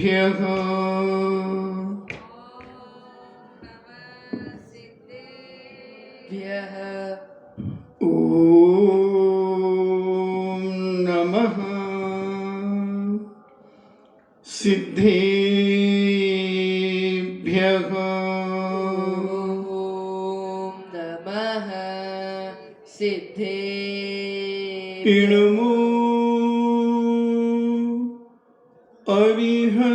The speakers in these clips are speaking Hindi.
ॐ नमः सिद्धेभ्यः। इणमो अरिहन्ताणम्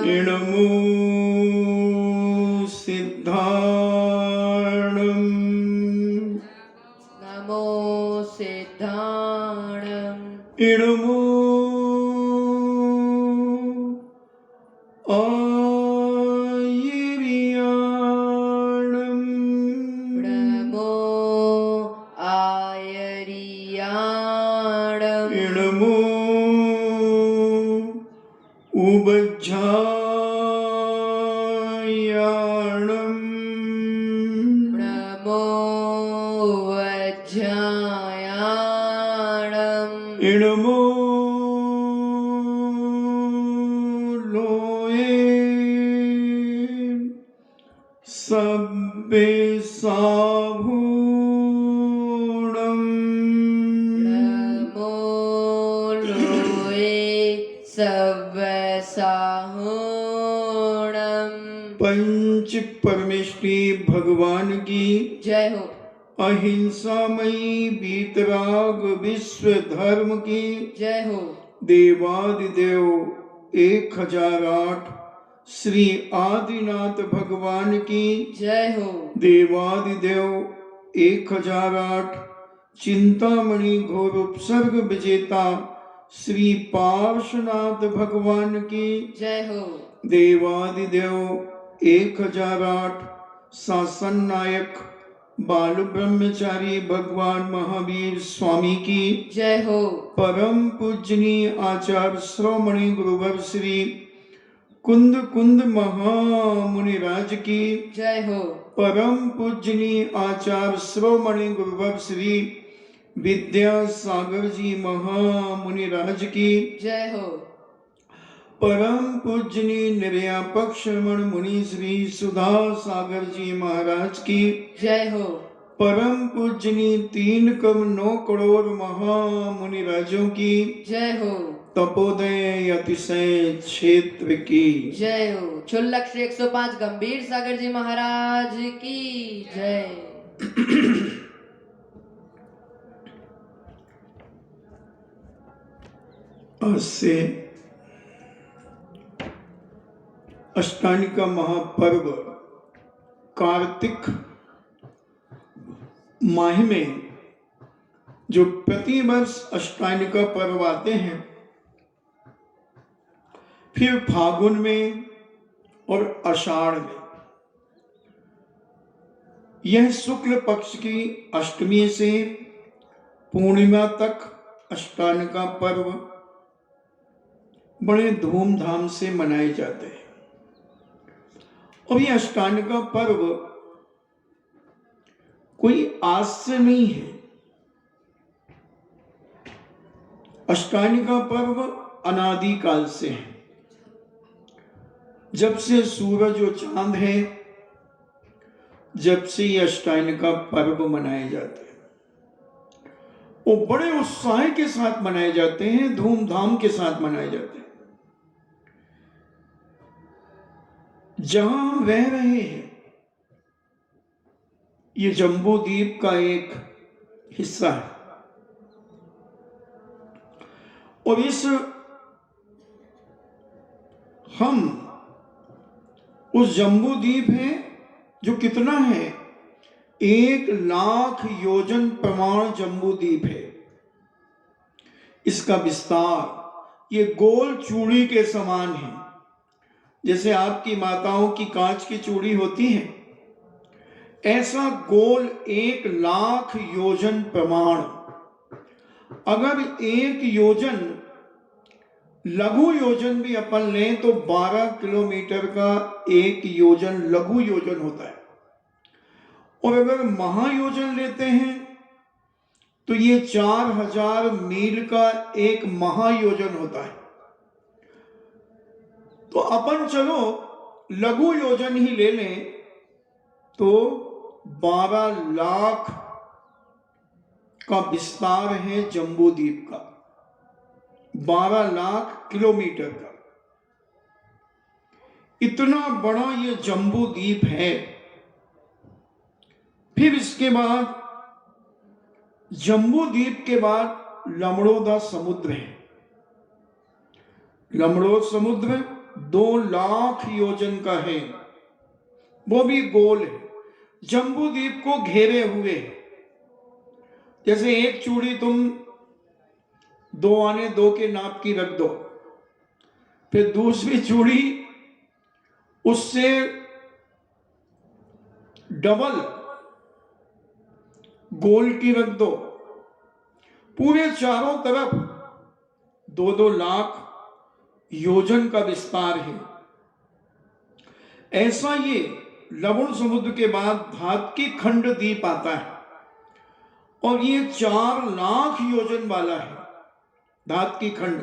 इणमो सिद्धाणम् इणमो आयर्याणम् इणमो उबज्झायाणम् इणमो लोये सब्बे साभूणम् पंच परमेष्टि भगवान की जय हो। अहिंसामयी वीतराग विश्व धर्म की जय हो। देवादिदेव 1008 श्री आदिनाथ भगवान की जय हो। देवादिदेव 1008 चिंतामणि घोर उपसर्ग विजेता श्री पार्श्वनाथ भगवान की जय हो। देवादिदेव 1008 शासन नायक बाल ब्रह्मचारी भगवान महावीर स्वामी की जय हो। परम पूजनीय आचार्य श्रोमणि गुरुवर श्री कुंद कुंद महामुनिराज की जय हो। परम पूजनीय आचार्य श्रोमणि गुरुवर श्री विद्यासागर जी महामुनिराज की जय हो। परम पूजनीय निर्यापक श्रवण मुनि श्री सुधा सागर जी महाराज की जय हो। परम पूजनीय 3 कम 9 करोड़ महामुनि राजों की जय हो। तपोदय अतिशय क्षेत्र की जय हो। क्षुल्लक श्री 105 गंभीर सागर जी महाराज की जय। आज से अष्टानिका महापर्व कार्तिक माह में जो प्रतिवर्ष अष्टानिका पर्व आते हैं, फिर फागुन में और आषाढ़ में, यह शुक्ल पक्ष की अष्टमी से पूर्णिमा तक अष्टानिका पर्व बड़े धूमधाम से मनाए जाते हैं। और ये अष्टानिका पर्व कोई आज से नहीं है। अष्टानिका पर्व अनादि काल से है। जब से सूरज और चांद है, जब से ये अष्टानिका पर्व मनाए जाते हैं, वो बड़े उत्साह के साथ मनाए जाते हैं, धूमधाम के साथ मनाए जाते हैं। जहां हम रह रहे हैं, ये जम्बू द्वीप का एक हिस्सा है, और हम उस जम्बू द्वीप है जो कितना है, 1,00,000 योजन प्रमाण जम्बू द्वीप है। इसका विस्तार ये गोल चूड़ी के समान है। जैसे आपकी माताओं की कांच की चूड़ी होती है, ऐसा गोल 1,00,000 योजन प्रमाण। अगर 1 योजन लघु योजन भी अपन लें तो 12 किलोमीटर का 1 योजन लघु योजन होता है। और अगर महायोजन लेते हैं तो ये 4000 मील का एक महायोजन होता है। तो अपन चलो लघु योजन ही ले लें तो 12 लाख का विस्तार है जम्बू द्वीप का, 12 लाख किलोमीटर का। इतना बड़ा ये जम्बू द्वीप है। फिर इसके बाद जम्बू द्वीप के बाद लमड़ोदा समुद्र है। लमड़ोद समुद्र 2 लाख योजन का है, वो भी गोल है, जम्बू द्वीप को घेरे हुए है। जैसे एक चूड़ी तुम 2 आने 2 के नाप की रख दो, फिर दूसरी चूड़ी उससे डबल गोल की रख दो, पूरे चारों तरफ 2-2 लाख योजन का विस्तार है। ऐसा ये लवण समुद्र के बाद धातकी खंड द्वीप आता है और ये 4 लाख योजन वाला है धातकी खंड।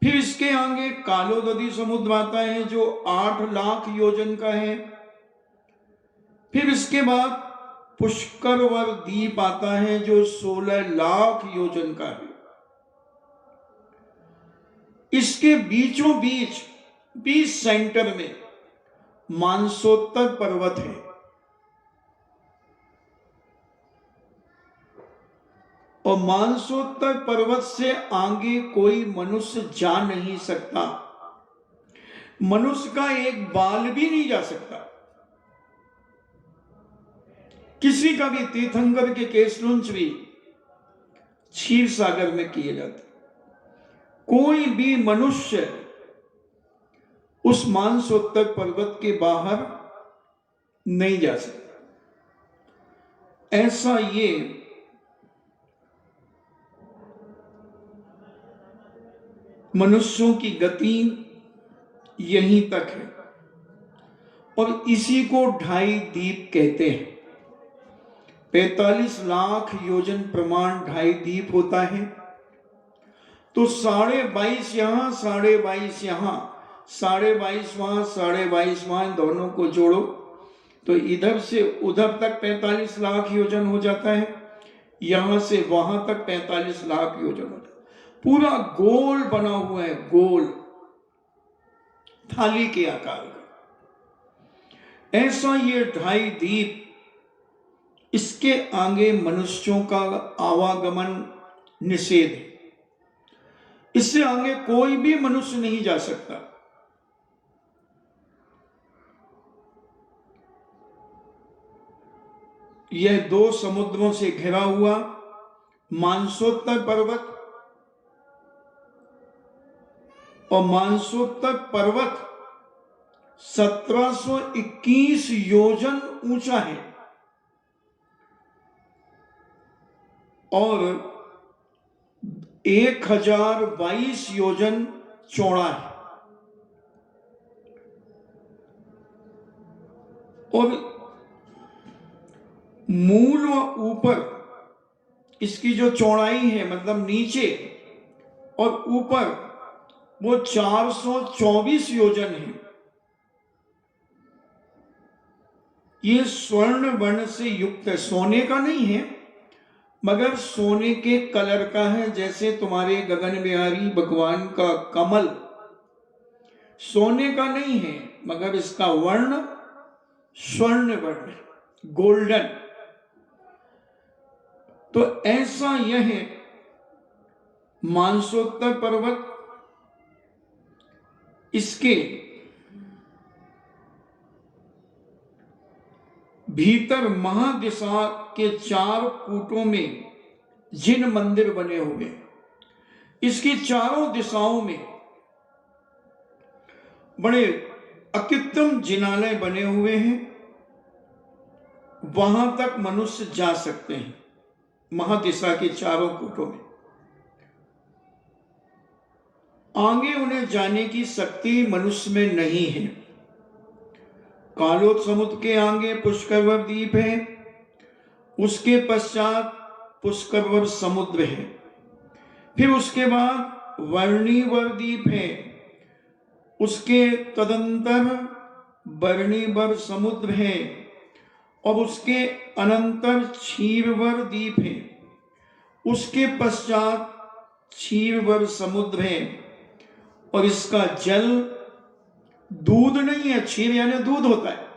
फिर इसके आगे कालोदधी समुद्र आता है जो 8 लाख योजन का है। फिर इसके बाद पुष्करवर द्वीप आता है जो 16 लाख योजन का है। इसके बीचों बीच सेंटर में मानसोत्तर पर्वत है। और मानसोत्तर पर्वत से आगे कोई मनुष्य जा नहीं सकता, मनुष्य का एक बाल भी नहीं जा सकता। किसी का भी तीर्थंकर के केसलुंच भी क्षीर सागर में किए जाते। कोई भी मनुष्य उस मानसोत्तर पर्वत के बाहर नहीं जा सकता। ऐसा ये मनुष्यों की गति यहीं तक है और इसी को 2.5 द्वीप कहते हैं। 45 लाख योजन प्रमाण 2.5 द्वीप होता है। तो 22.5 यहां, 22.5 यहां, 22.5 वहां, 22.5 वहां, दोनों को जोड़ो तो इधर से उधर तक 45 लाख योजन हो जाता है, यहां से वहां तक 45 लाख योजन हो जाता है। पूरा गोल बना हुआ है, गोल थाली के आकार का। ऐसा ये 2.5 द्वीप, इसके आगे मनुष्यों का आवागमन निषेध है। इससे आगे कोई भी मनुष्य नहीं जा सकता। यह 2 समुद्रों से घिरा हुआ मानसोत्तर पर्वत और मानसोत्तर पर्वत 1721 योजन ऊंचा है और 1022 योजन चौड़ा है। और मूल व ऊपर इसकी जो चौड़ाई है, मतलब नीचे और ऊपर, वो 424 योजन है। ये स्वर्ण वर्ण से युक्त है, सोने का नहीं है मगर सोने के कलर का है। जैसे तुम्हारे गगन बिहारी भगवान का कमल सोने का नहीं है मगर इसका वर्ण स्वर्ण वर्ण, गोल्डन। तो ऐसा यह मानसोत्तर पर्वत, इसके भीतर महादिशा के 4 कूटों में जिन मंदिर बने हुए, इसकी चारों दिशाओं में बड़े अकृत्रिम जिनालय बने हुए हैं। वहां तक मनुष्य जा सकते हैं महादिशा के चारों कूटों में। आगे उन्हें जाने की शक्ति मनुष्य में नहीं है। कालोद समुद्र के आगे पुष्करवर द्वीप है, उसके पश्चात पुष्करवर समुद्र है, फिर उसके बाद वर्णीवर द्वीप है, उसके तदंतर वर्णीवर समुद्र है, और उसके अनंतर क्षीरवर द्वीप है, उसके पश्चात क्षीरवर समुद्र है। और इसका जल दूध नहीं है, क्षीर यानी दूध होता है,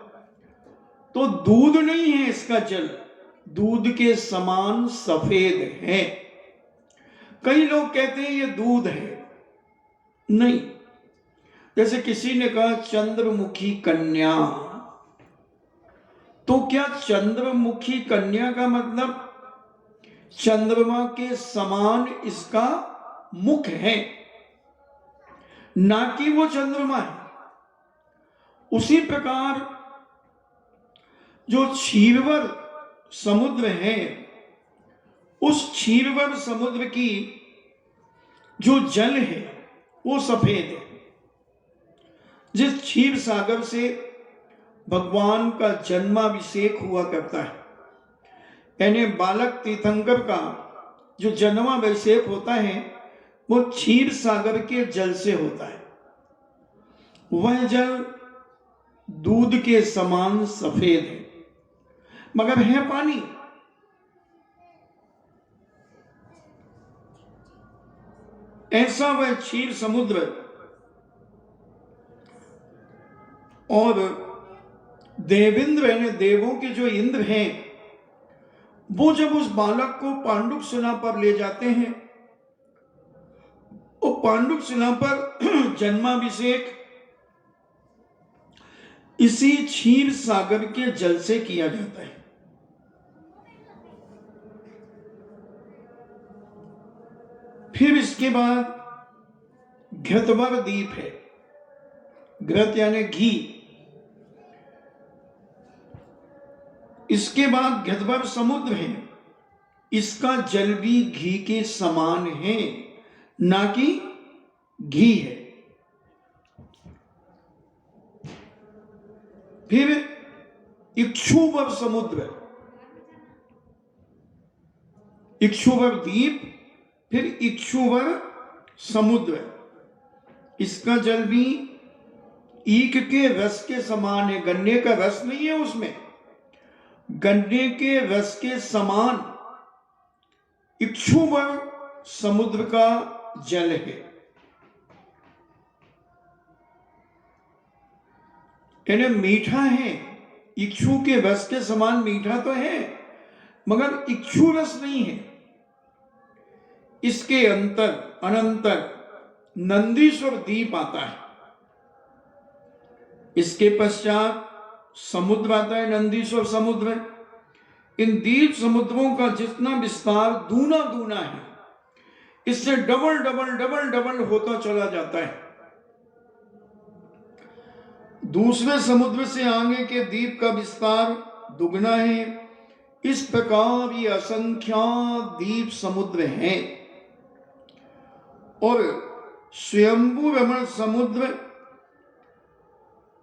तो दूध नहीं है इसका जल, दूध के समान सफेद है। कई लोग कहते हैं ये दूध है, नहीं। जैसे किसी ने कहा चंद्रमुखी कन्या, तो क्या चंद्रमुखी कन्या का मतलब चंद्रमा के समान इसका मुख है, ना कि वो चंद्रमा है। उसी प्रकार जो क्षीरवर समुद्र है, उस क्षीरवर समुद्र की जो जल है वो सफेद है। जिस क्षीर सागर से भगवान का जन्माभिषेक हुआ करता है, यानी बालक तीर्थंकर का जो जन्माभिषेक होता है वो क्षीर सागर के जल से होता है। वह जल दूध के समान सफेद है, मगर है पानी। ऐसा वह क्षीर समुद्र। और देवेंद्र यानी देवों के जो इंद्र हैं, वो जब उस बालक को पांडुक शिला पर ले जाते हैं, वो पांडुक शिला पर जन्माभिषेक इसी क्षीर सागर के जल से किया जाता है। फिर इसके बाद घृतवर द्वीप है, घृत यानी घी। इसके बाद घृतवर समुद्र है, इसका जल भी घी के समान है, ना कि घी है। फिर इक्षुवर समुद्र, इक्षुवर द्वीप, फिर इक्षुवर समुद्र। इसका जल भी ईख के रस के समान है, गन्ने का रस नहीं है उसमें, गन्ने के रस के समान इक्षुवर समुद्र का जल है। यानी मीठा है, इक्षु के रस के समान मीठा तो है, मगर इक्षु रस नहीं है। इसके अनंतर नंदीश्वर द्वीप आता है, इसके पश्चात समुद्र आता है, नंदीश्वर समुद्र। इन द्वीप समुद्रों का जितना विस्तार दूना दूना है, इससे डबल डबल डबल डबल होता चला जाता है। दूसरे समुद्र से आगे के द्वीप का विस्तार दुगना है। इस प्रकार ये असंख्यात द्वीप समुद्र हैं। और स्वयंभू रमण समुद्र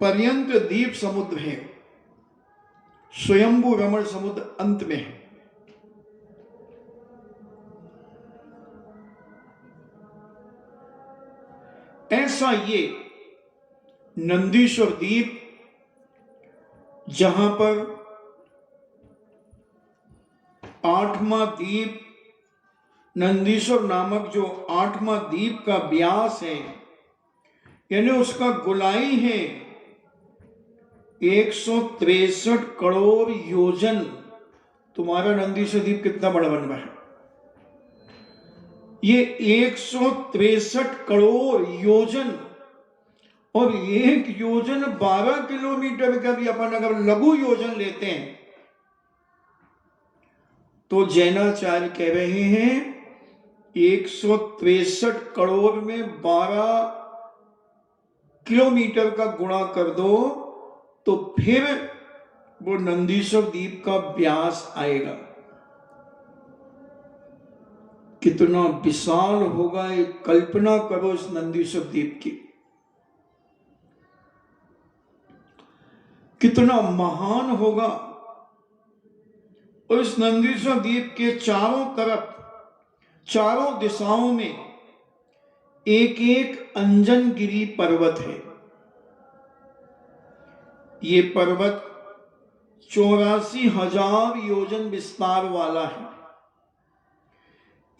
पर्यंत द्वीप समुद्र है, स्वयंभू रमण समुद्र अंत में है। ऐसा ये नंदीश्वर द्वीप, जहां पर 8वां द्वीप नंदीश्वर नामक जो 8वां द्वीप का व्यास है, यानी उसका गोलाई है 163 करोड़ योजन। तुम्हारा नंदीश्वर द्वीप कितना बड़ा बन रहा है? ये 163 करोड़ योजन, और एक योजन 12 किलोमीटर का भी अपन अगर लघु योजन लेते हैं तो जैनाचार्य कह रहे हैं 163 करोड़ में 12 किलोमीटर का गुणा कर दो तो फिर वो नंदीश्वर द्वीप का व्यास आएगा। कितना विशाल होगा, एक कल्पना करो इस नंदीश्वर द्वीप की। कितना महान होगा। और इस नंदीश्वर द्वीप के चारों तरफ, चारों दिशाओं में एक एक अंजनगिरी पर्वत है। ये पर्वत 84,000 योजन विस्तार वाला है।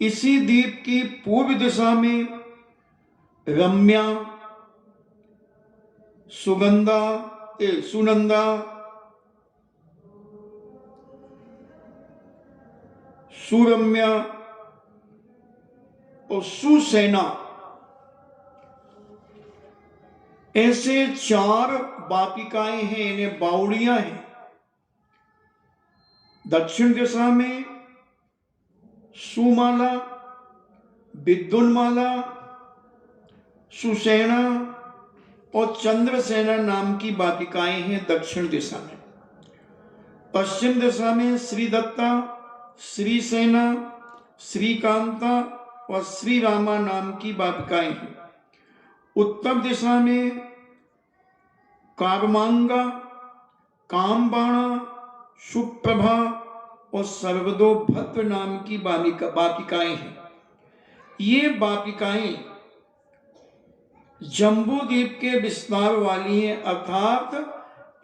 इसी द्वीप की पूर्व दिशा में रम्या, सुनंदा, सुरम्या और सुसेना, ऐसे 4 वाटिकाएं हैं, इन्हें बावड़ियां हैं। दक्षिण दिशा में सुमाला, विद्युन्माला, सुसेना और चंद्रसेना नाम की वाटिकाएं हैं दक्षिण दिशा में। पश्चिम दिशा में श्रीदत्ता, श्रीसेना, श्रीकांता और श्री रामा नाम की वाटिकाएं हैं। उत्तर दिशा में कारमांगा, कामबाणा, सुप्रभा और सर्वदोभद्र नाम की वाटिकाएं हैं। ये वाटिकाएं जम्बूद्वीप के विस्तार वाली हैं, अर्थात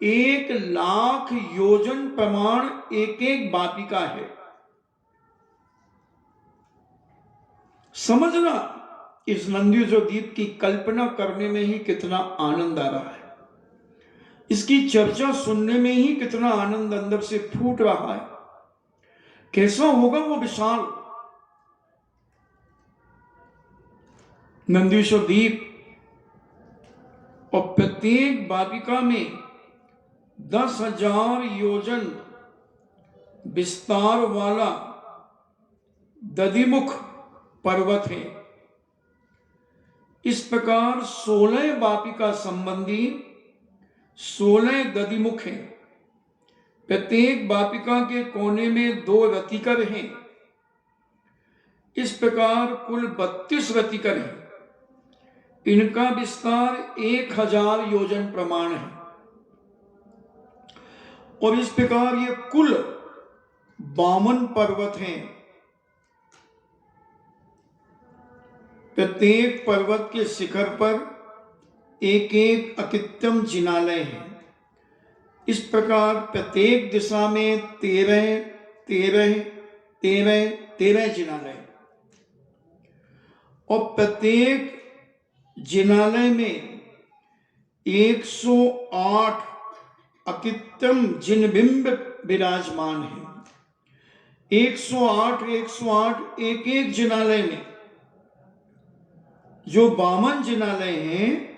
1,00,000 योजन प्रमाण एक एक वाटिका है। समझना, इस नंदीश्वर द्वीप की कल्पना करने में ही कितना आनंद आ रहा है, इसकी चर्चा सुनने में ही कितना आनंद अंदर से फूट रहा है। कैसा होगा वो विशाल नंदीश्वर द्वीप। और प्रत्येक वाटिका में 10,000 योजन विस्तार वाला दधिमुख पर्वत है। इस प्रकार 16 वाटिका संबंधी 16 दधिमुख हैं। प्रत्येक वाटिका के कोने में 2 रतिकर हैं। इस प्रकार कुल 32 रतिकर हैं। इनका विस्तार 1,000 योजन प्रमाण है। और इस प्रकार ये कुल 52 पर्वत हैं। प्रत्येक पर्वत के शिखर पर एक एक अकृत्रिम जिनालय है। इस प्रकार प्रत्येक दिशा में 13 जिनालय, और प्रत्येक जिनालय में 108 अकृत्रिम जिनबिंब विराजमान है। 108 एक एक जिनालय में। जो 52 जिनालय हैं,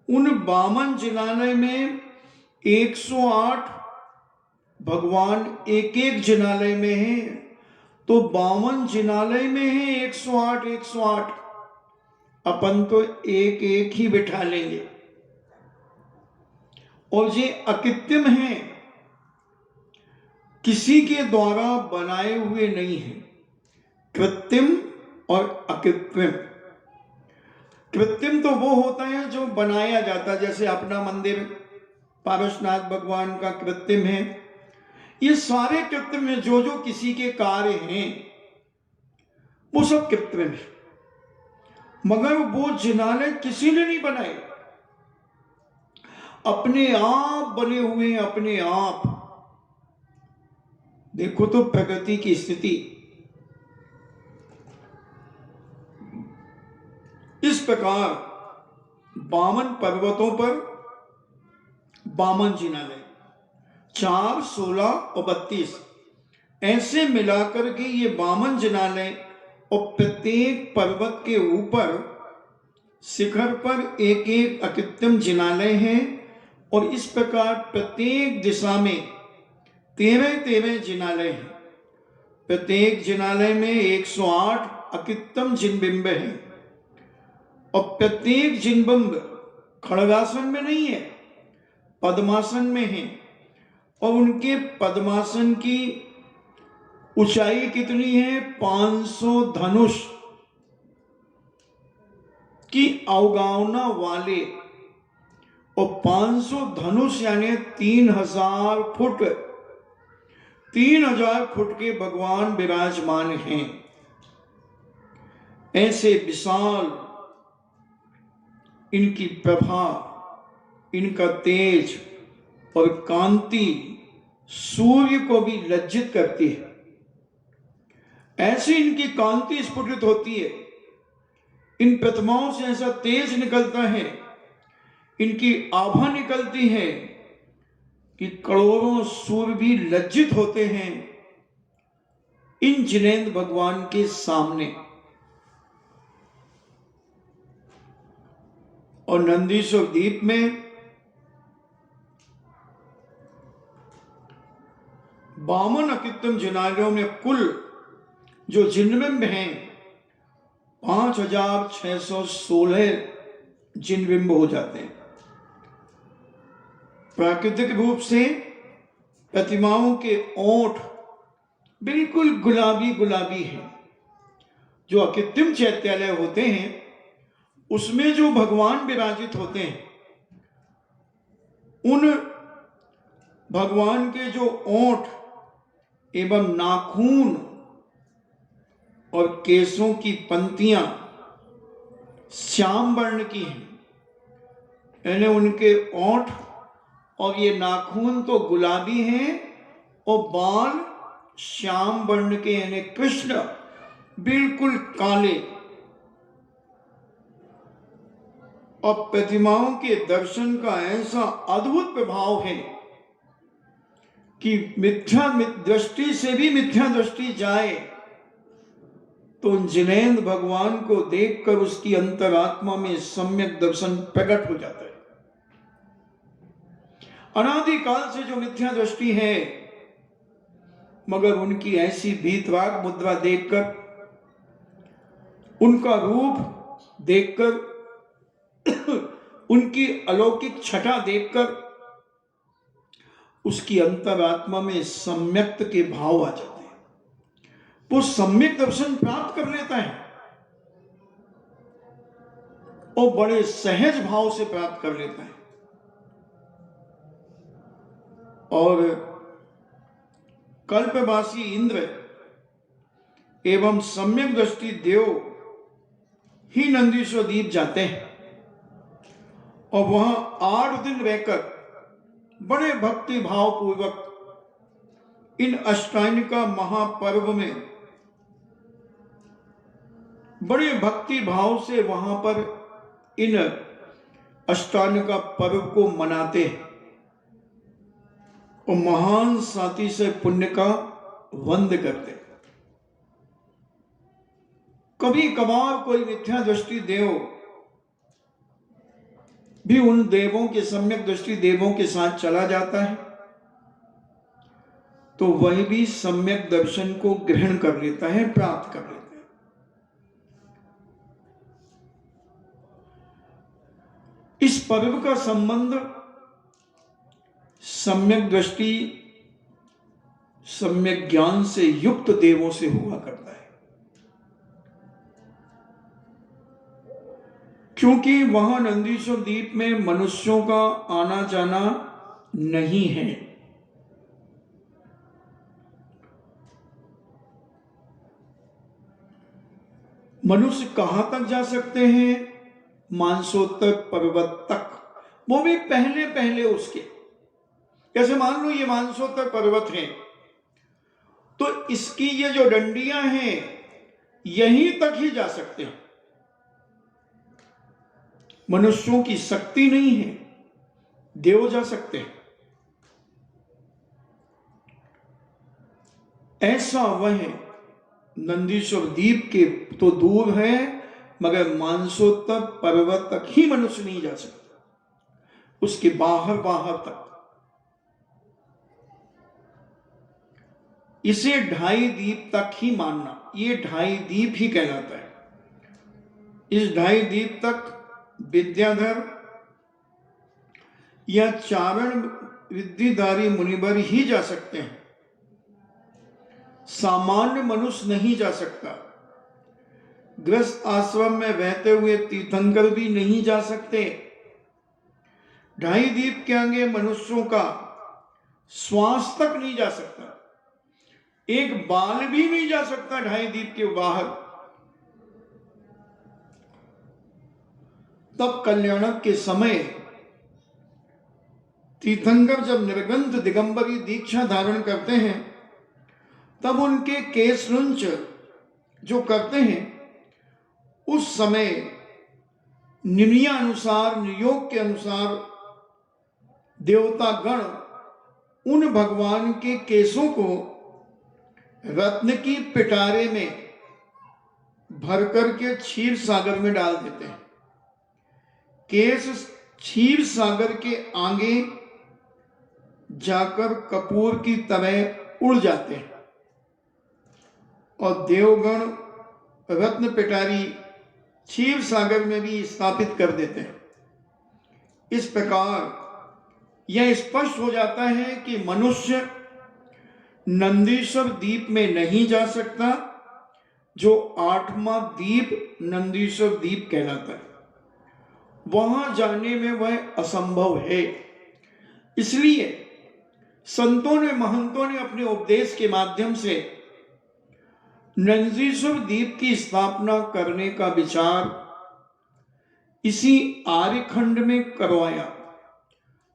उन 52 जिनालय में 108 भगवान एक एक जिनालय में है। तो 52 जिनालय में है 108। अपन तो एक एक ही बिठा लेंगे। और ये अकृत्रिम हैं, किसी के द्वारा बनाए हुए नहीं हैं। कृत्रिम और अकृत्रिम। कृत्रिम तो वो होता है जो बनाया जाता है, जैसे अपना मंदिर पारसनाथ भगवान का कृत्रिम है। ये सारे कृत्रिम है, जो जो किसी के कार्य हैं वो सब कृत्रिम है। मगर वो जिनालय किसी ने नहीं बनाए, अपने आप बने हुए हैं, अपने आप। देखो तो प्रकृति की स्थिति। इस प्रकार 52 पर्वतों पर 52 जिनालय, 4, 16 और 32, ऐसे मिलाकर के ये 52 जिनालय। और प्रत्येक पर्वत के ऊपर शिखर पर एक एक अकृत्रिम जिनालय है। और इस प्रकार प्रत्येक दिशा में 13 जिनालय हैं। प्रत्येक जिनालय में 108 अकृत्रिम जिनबिंब हैं। और प्रत्येक जिनबिंब खड़गासन में नहीं है, पद्मासन में है। और उनके पद्मासन की ऊंचाई कितनी है? 500 धनुष की अवगावना वाले और 500 धनुष यानी 3000 फुट, 3000 फुट के भगवान विराजमान हैं। ऐसे विशाल इनकी प्रभा, इनका तेज और कांति सूर्य को भी लज्जित करती है। ऐसी इनकी कांति स्फुटित होती है, इन प्रतिमाओं से ऐसा तेज निकलता है, इनकी आभा निकलती है कि करोड़ों सूर्य भी लज्जित होते हैं इन जिनेंद्र भगवान के सामने। और नंदीश्वर द्वीप में 52 अकृत्रिम जिनालयों में कुल जो जिनबिंब हैं 5616 जिनबिंब हो जाते हैं। प्राकृतिक रूप से प्रतिमाओं के ओंठ बिल्कुल गुलाबी गुलाबी हैं। जो अकृत्रिम चैत्यालय होते हैं उसमें जो भगवान विराजित होते हैं, उन भगवान के जो ओंठ एवं नाखून और केसों की पंक्तियां श्याम वर्ण की हैं, यानी उनके ओंठ और ये नाखून तो गुलाबी हैं और बाल श्याम वर्ण के यानी कृष्ण बिल्कुल काले। और प्रतिमाओं के दर्शन का ऐसा अद्भुत प्रभाव है कि मिथ्या दृष्टि से भी मिथ्या दृष्टि जाए तो जिनेंद्र भगवान को देखकर उसकी अंतरात्मा में सम्यक दर्शन प्रकट हो जाता है। अनादिकाल से जो मिथ्या दृष्टि है, मगर उनकी ऐसी भीतराग मुद्रा देखकर, उनका रूप देखकर, उनकी अलौकिक छटा देखकर उसकी अंतरात्मा में सम्यक्त के भाव आ जाते हैं। वो सम्यक दर्शन प्राप्त कर लेता है और बड़े सहज भाव से प्राप्त कर लेता है। और कल्पवासी इंद्र एवं सम्यक दृष्टि देव ही नंदीश्वर द्वीप जाते हैं और वहां 8 दिन रहकर बड़े भक्ति भाव पूर्वक इन अष्टायनिका महापर्व में बड़े भक्ति भाव से वहां पर इन अष्टायनिका पर्व को मनाते हैं और महान साथी से पुण्य का वंद करते हैं। कभी कभार कोई मिथ्या दृष्टि देव भी उन देवों के सम्यक दृष्टि देवों के साथ चला जाता है तो वह भी सम्यक दर्शन को ग्रहण कर लेता है, प्राप्त कर लेता है। इस पर्व का संबंध सम्यक दृष्टि सम्यक ज्ञान से युक्त देवों से हुआ करता है, क्योंकि वहां नंदीश्वर द्वीप में मनुष्यों का आना जाना नहीं है। मनुष्य कहां तक जा सकते हैं? मानसोत्तर पर्वत तक, वो भी पहले पहले उसके। जैसे मान लो ये मानसोत्तर पर्वत है तो इसकी ये जो डंडियां हैं यहीं तक ही जा सकते हैं। मनुष्यों की शक्ति नहीं है, देव जा सकते हैं। ऐसा वह नंदीश्वर द्वीप के तो दूर है, मगर मानसोत्तर पर्वत तक ही मनुष्य नहीं जा सकता, उसके बाहर बाहर तक। इसे 2.5 द्वीप तक ही मानना, ये 2.5 द्वीप ही कहलाता है। इस 2.5 द्वीप तक विद्याधर या चारण विद्याधारी मुनिवर ही जा सकते हैं, सामान्य मनुष्य नहीं जा सकता। गृहस्थ आश्रम में रहते हुए तीर्थंकर भी नहीं जा सकते। ढाई दीप के आगे मनुष्यों का श्वास तक नहीं जा सकता, एक बाल भी नहीं जा सकता ढाई दीप के बाहर। तब कल्याणक के समय तीर्थंकर जब निर्गंध दिगंबरी दीक्षा धारण करते हैं, तब उनके केश रुंच जो करते हैं, उस समय नियमानुसार, नियोग के अनुसार देवता गण उन भगवान के केशों को रत्न की पिटारे में भर करके क्षीर सागर में डाल देते हैं। केश क्षीर सागर के आगे जाकर कपूर की तरह उड़ जाते हैं और देवगण रत्न पिटारी क्षीर सागर में भी स्थापित कर देते हैं। इस प्रकार यह स्पष्ट हो जाता है कि मनुष्य नंदीश्वर द्वीप में नहीं जा सकता, जो 8वां द्वीप नंदीश्वर द्वीप कहलाता है। वहां जाने में वह असंभव है। इसलिए संतों ने, महंतों ने अपने उपदेश के माध्यम से नंदीश्वर द्वीप की स्थापना करने का विचार इसी आर्यखंड में करवाया।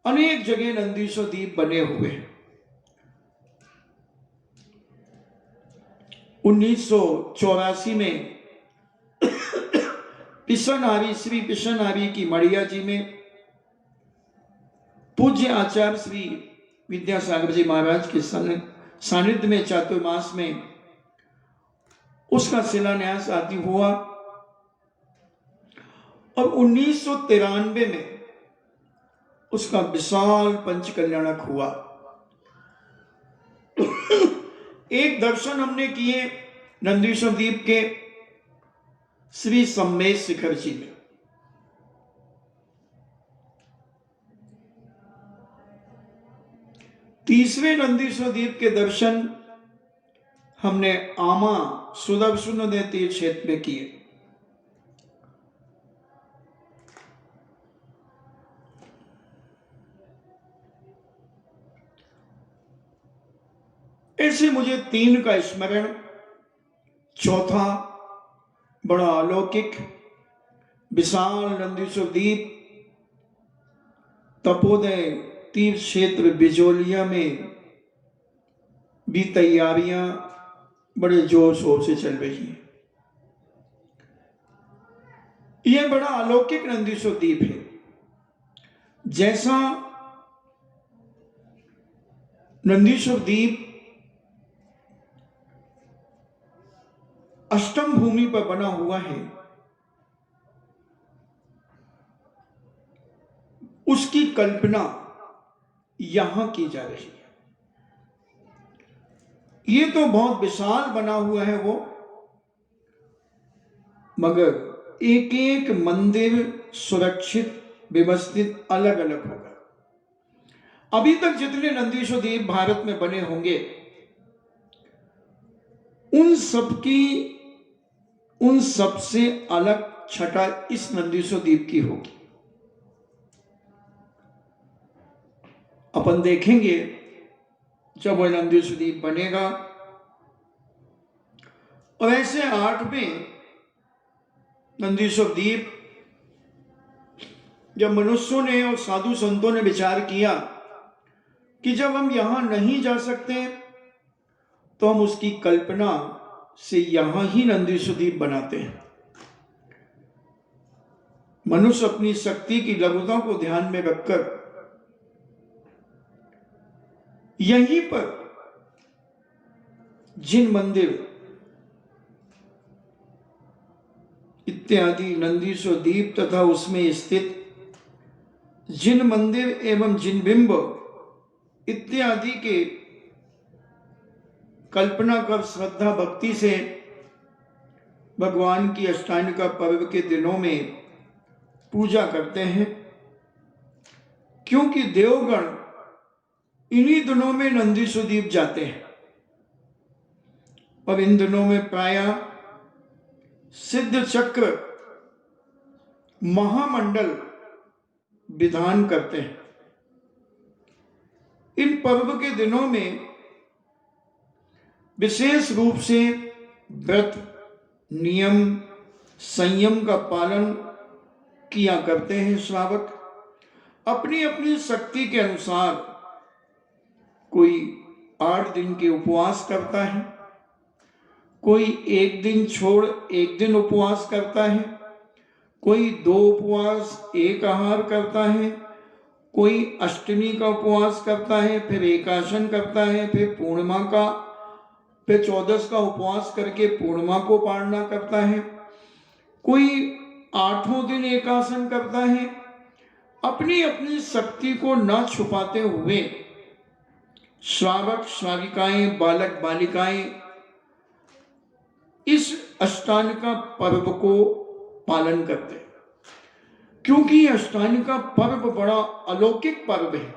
अनेक जगह नंदीश्वर द्वीप बने हुए हैं। 1984 में पिशनारी, श्री पिशनारी की मड़िया जी में पूज्य आचार्य श्री विद्यासागर जी महाराज के सानिध्य में चातुर्मास में उसका शिलान्यास आदि हुआ और 1993 में उसका विशाल पंच कल्याणक हुआ। एक दर्शन हमने किए नंदीश्वर द्वीप के श्री सम्मेश शिखर जी में। तीसरे नंदीश्वर द्वीप के दर्शन हमने आमा सुदर्शन तीर्थ क्षेत्र में किए। ऐसे मुझे 3 का स्मरण, चौथा बड़ा अलौकिक विशाल नंदीश्वर द्वीप तपोदय तीर्थ क्षेत्र बिजोलिया में भी तैयारियां बड़े जोर शोर से चल रही हैं। यह बड़ा अलौकिक नंदीश्वर द्वीप है। जैसा नंदीश्वर द्वीप अष्टम भूमि पर बना हुआ है, उसकी कल्पना यहां की जा रही है। ये तो बहुत विशाल बना हुआ है वो, मगर एक एक मंदिर सुरक्षित, व्यवस्थित, अलग अलग होगा। अभी तक जितने नंदीश्वर द्वीप भारत में बने होंगे, उन सबसे अलग छटा इस नंदीश्वर द्वीप की होगी। अपन देखेंगे जब वह नंदीश्वर द्वीप बनेगा। और ऐसे 8वें नंदीश्वर द्वीप जब मनुष्यों ने और साधु संतों ने विचार किया कि जब हम यहां नहीं जा सकते तो हम उसकी कल्पना से यहां ही नंदीश्वर द्वीप बनाते हैं। मनुष्य अपनी शक्ति की लघुता को ध्यान में रखकर यहीं पर जिन मंदिर इत्यादि नंदीश्वर द्वीप तथा उसमें स्थित जिन मंदिर एवं जिन बिंब इत्यादि के कल्पना कर श्रद्धा भक्ति से भगवान की अष्टांगिका पर्व के दिनों में पूजा करते हैं, क्योंकि देवगण इन्हीं दिनों में नंदीश्वर द्वीप जाते हैं। और इन दिनों में प्रायः सिद्ध चक्र महामंडल विधान करते हैं। इन पर्व के दिनों में विशेष रूप से व्रत, नियम, संयम का पालन किया करते हैं श्रावक। अपनी अपनी शक्ति के अनुसार कोई 8 दिन के उपवास करता है, कोई 1 दिन छोड़ 1 दिन उपवास करता है, कोई 2 उपवास 1 आहार करता है, कोई अष्टमी का उपवास करता है, फिर एकादशन करता है, फिर पूर्णिमा का, फिर 14 का उपवास करके पूर्णिमा को पालना करता है, कोई 8वें दिन एकादशन करता है। अपनी अपनी शक्ति को न छुपाते हुए श्रावक श्राविकाएं, बालक बालिकाएं इस अष्टांगिका पर्व को पालन करते हैं, क्योंकि यह अष्टांगिका पर्व बड़ा अलौकिक पर्व है।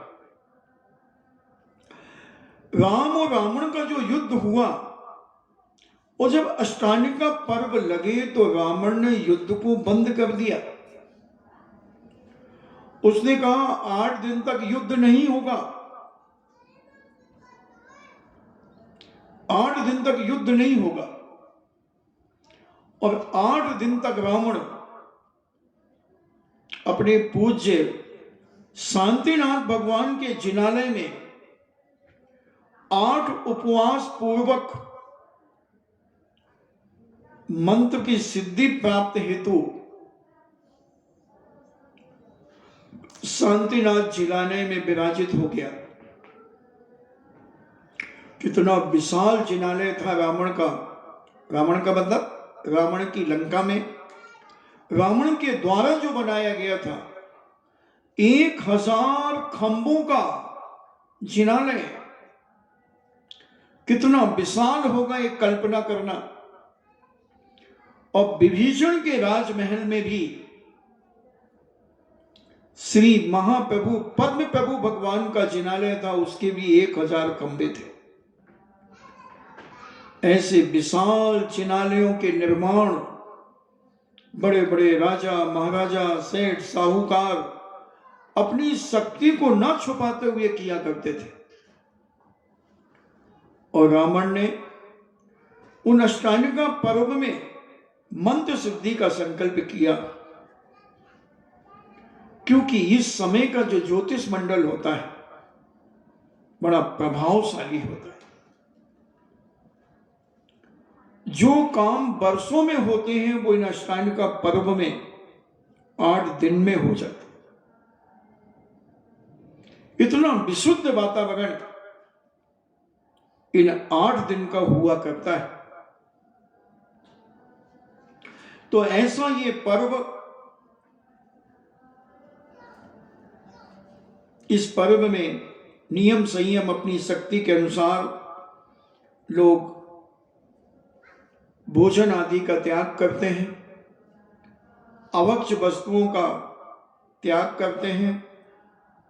राम और रावण का जो युद्ध हुआ, और जब अष्टांगिका पर्व लगे तो रावण ने युद्ध को बंद कर दिया। उसने कहा 8 दिन तक युद्ध नहीं होगा, 8 दिन तक युद्ध नहीं होगा। और 8 दिन तक रावण अपने पूज्य शांतिनाथ भगवान के जिनालय में 8 उपवास पूर्वक मंत्र की सिद्धि प्राप्त हेतु शांतिनाथ जिनालय में विराजित हो गया। कितना विशाल जिनालय था रावण का। रावण का मतलब रावण की लंका में रावण के द्वारा जो बनाया गया था, 1000 खंभों का जिनालय। कितना विशाल होगा ये कल्पना करना। और विभीषण के राजमहल में भी श्री महाप्रभु पद्म प्रभु भगवान का जिनालय था, उसके भी 1000 खंभे थे। ऐसे विशाल जिनालयों के निर्माण बड़े बड़े राजा महाराजा, सेठ, साहूकार अपनी शक्ति को न छुपाते हुए किया करते थे। और रावण ने उन अष्टांगिका पर्व में मंत्र सिद्धि का संकल्प किया, क्योंकि इस समय का जो ज्योतिष मंडल होता है बड़ा प्रभावशाली होता है। जो काम वर्षों में होते हैं वो इन अष्टांगिका पर्व में 8 दिन में हो जाते। इतना विशुद्ध वातावरण इन 8 दिन का हुआ करता है। तो ऐसा ये पर्व, इस पर्व में नियम संयम अपनी शक्ति के अनुसार लोग भोजन आदि का त्याग करते हैं, अवक्ष वस्तुओं का त्याग करते हैं,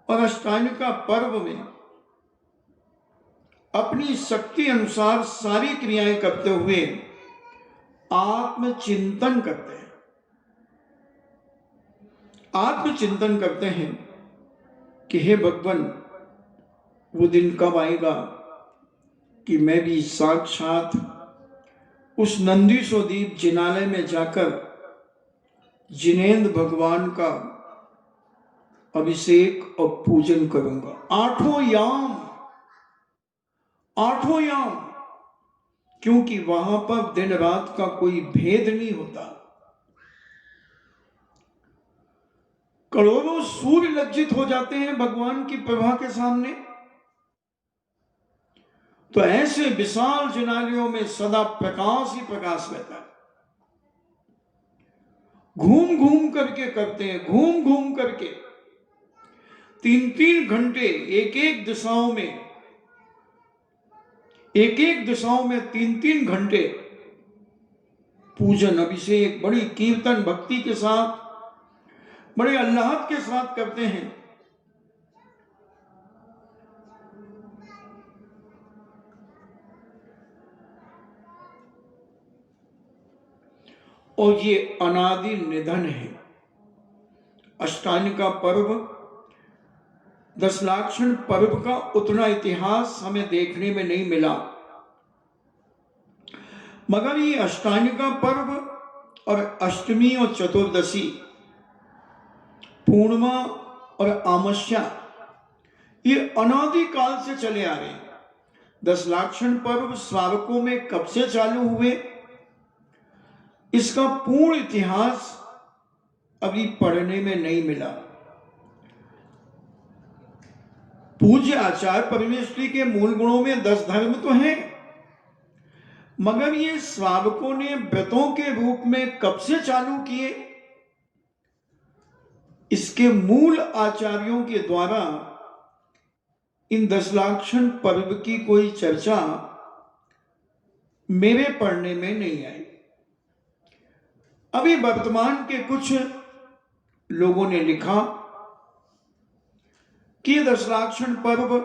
और अष्टांगिका पर्व में अपनी शक्ति अनुसार सारी क्रियाएं करते हुए आत्मचिंतन करते हैं। आत्मचिंतन करते हैं कि हे भगवान, वो दिन कब आएगा कि मैं भी साक्षात उस नंदीसोदीप जिनालय में जाकर जिनेंद्र भगवान का अभिषेक और पूजन करूंगा। 8 याम, क्योंकि वहां पर दिन रात का कोई भेद नहीं होता। करोड़ों सूर्य लज्जित हो जाते हैं भगवान की प्रभा के सामने। तो ऐसे विशाल जिनालयों में सदा प्रकाश ही प्रकाश रहता है। घूम घूम करके करते हैं, घूम घूम करके 3-3 घंटे एक एक दिशाओं में 3-3 घंटे पूजन अभिषेक बड़ी कीर्तन भक्ति के साथ, बड़े अल्लाहत के साथ करते हैं। और ये अनादि निधन है। अष्टांगिका पर्व, दशलाक्षण पर्व का उतना इतिहास हमें देखने में नहीं मिला, मगर ये अष्टांगिका पर्व और अष्टमी और चतुर्दशी, पूर्णिमा और आमस्या, ये अनादि काल से चले आ रहे हैं। दशलाक्षण पर्व श्रावकों में कब से चालू हुए, इसका पूर्ण इतिहास अभी पढ़ने में नहीं मिला। पूज्य आचार्य परमेश्वरी के मूल गुणों में 10 धर्म तो हैं, मगर ये श्रावकों ने व्रतों के रूप में कब से चालू किए, इसके मूल आचार्यों के द्वारा इन दशलाक्षण पर्व की कोई चर्चा मेरे पढ़ने में नहीं आई। अभी वर्तमान के कुछ लोगों ने लिखा कि दशलाक्षण पर्व,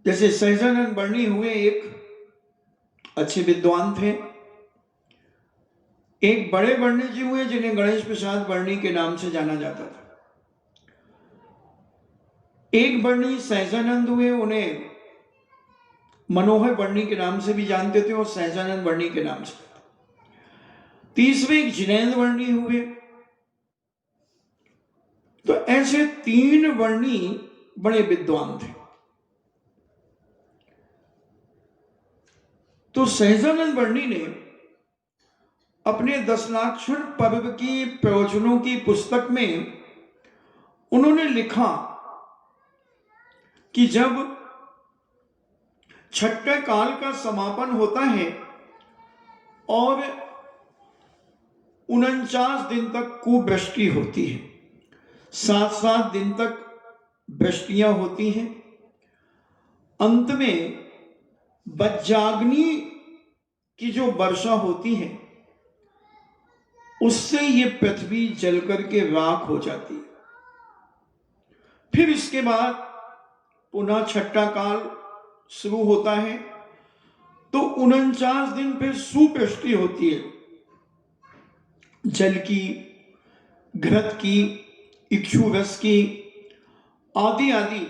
जैसे सहजानंद वर्णी हुए, एक अच्छे विद्वान थे, एक बड़े वर्णी जी हुए जिन्हें गणेश प्रसाद वर्णी के नाम से जाना जाता था, एक वर्णी सहजानंद हुए, उन्हें मनोहर वर्णी के नाम से भी जानते थे और सहजानंद वर्णी के नाम से। तीसरे एक जिनेन्द्र वर्णी हुए। तो ऐसे 3 वर्णी बड़े विद्वान थे। तो सहजानंद वर्णी ने अपने दशलाक्षण पर्व की प्रवचनों की पुस्तक में उन्होंने लिखा कि जब छठे काल का समापन होता है और 49 दिन तक कुवृष्टि होती है, 7 दिन तक वृष्टियां होती हैं, अंत में वज्राग्नि की जो वर्षा होती है उससे ये पृथ्वी जल करके राख हो जाती है। फिर इसके बाद पुनः छठा काल शुरू होता है, तो 49 दिन फिर सुवृष्टि होती है, जल की, घृत की, इक्षु रस की, आदि आदि।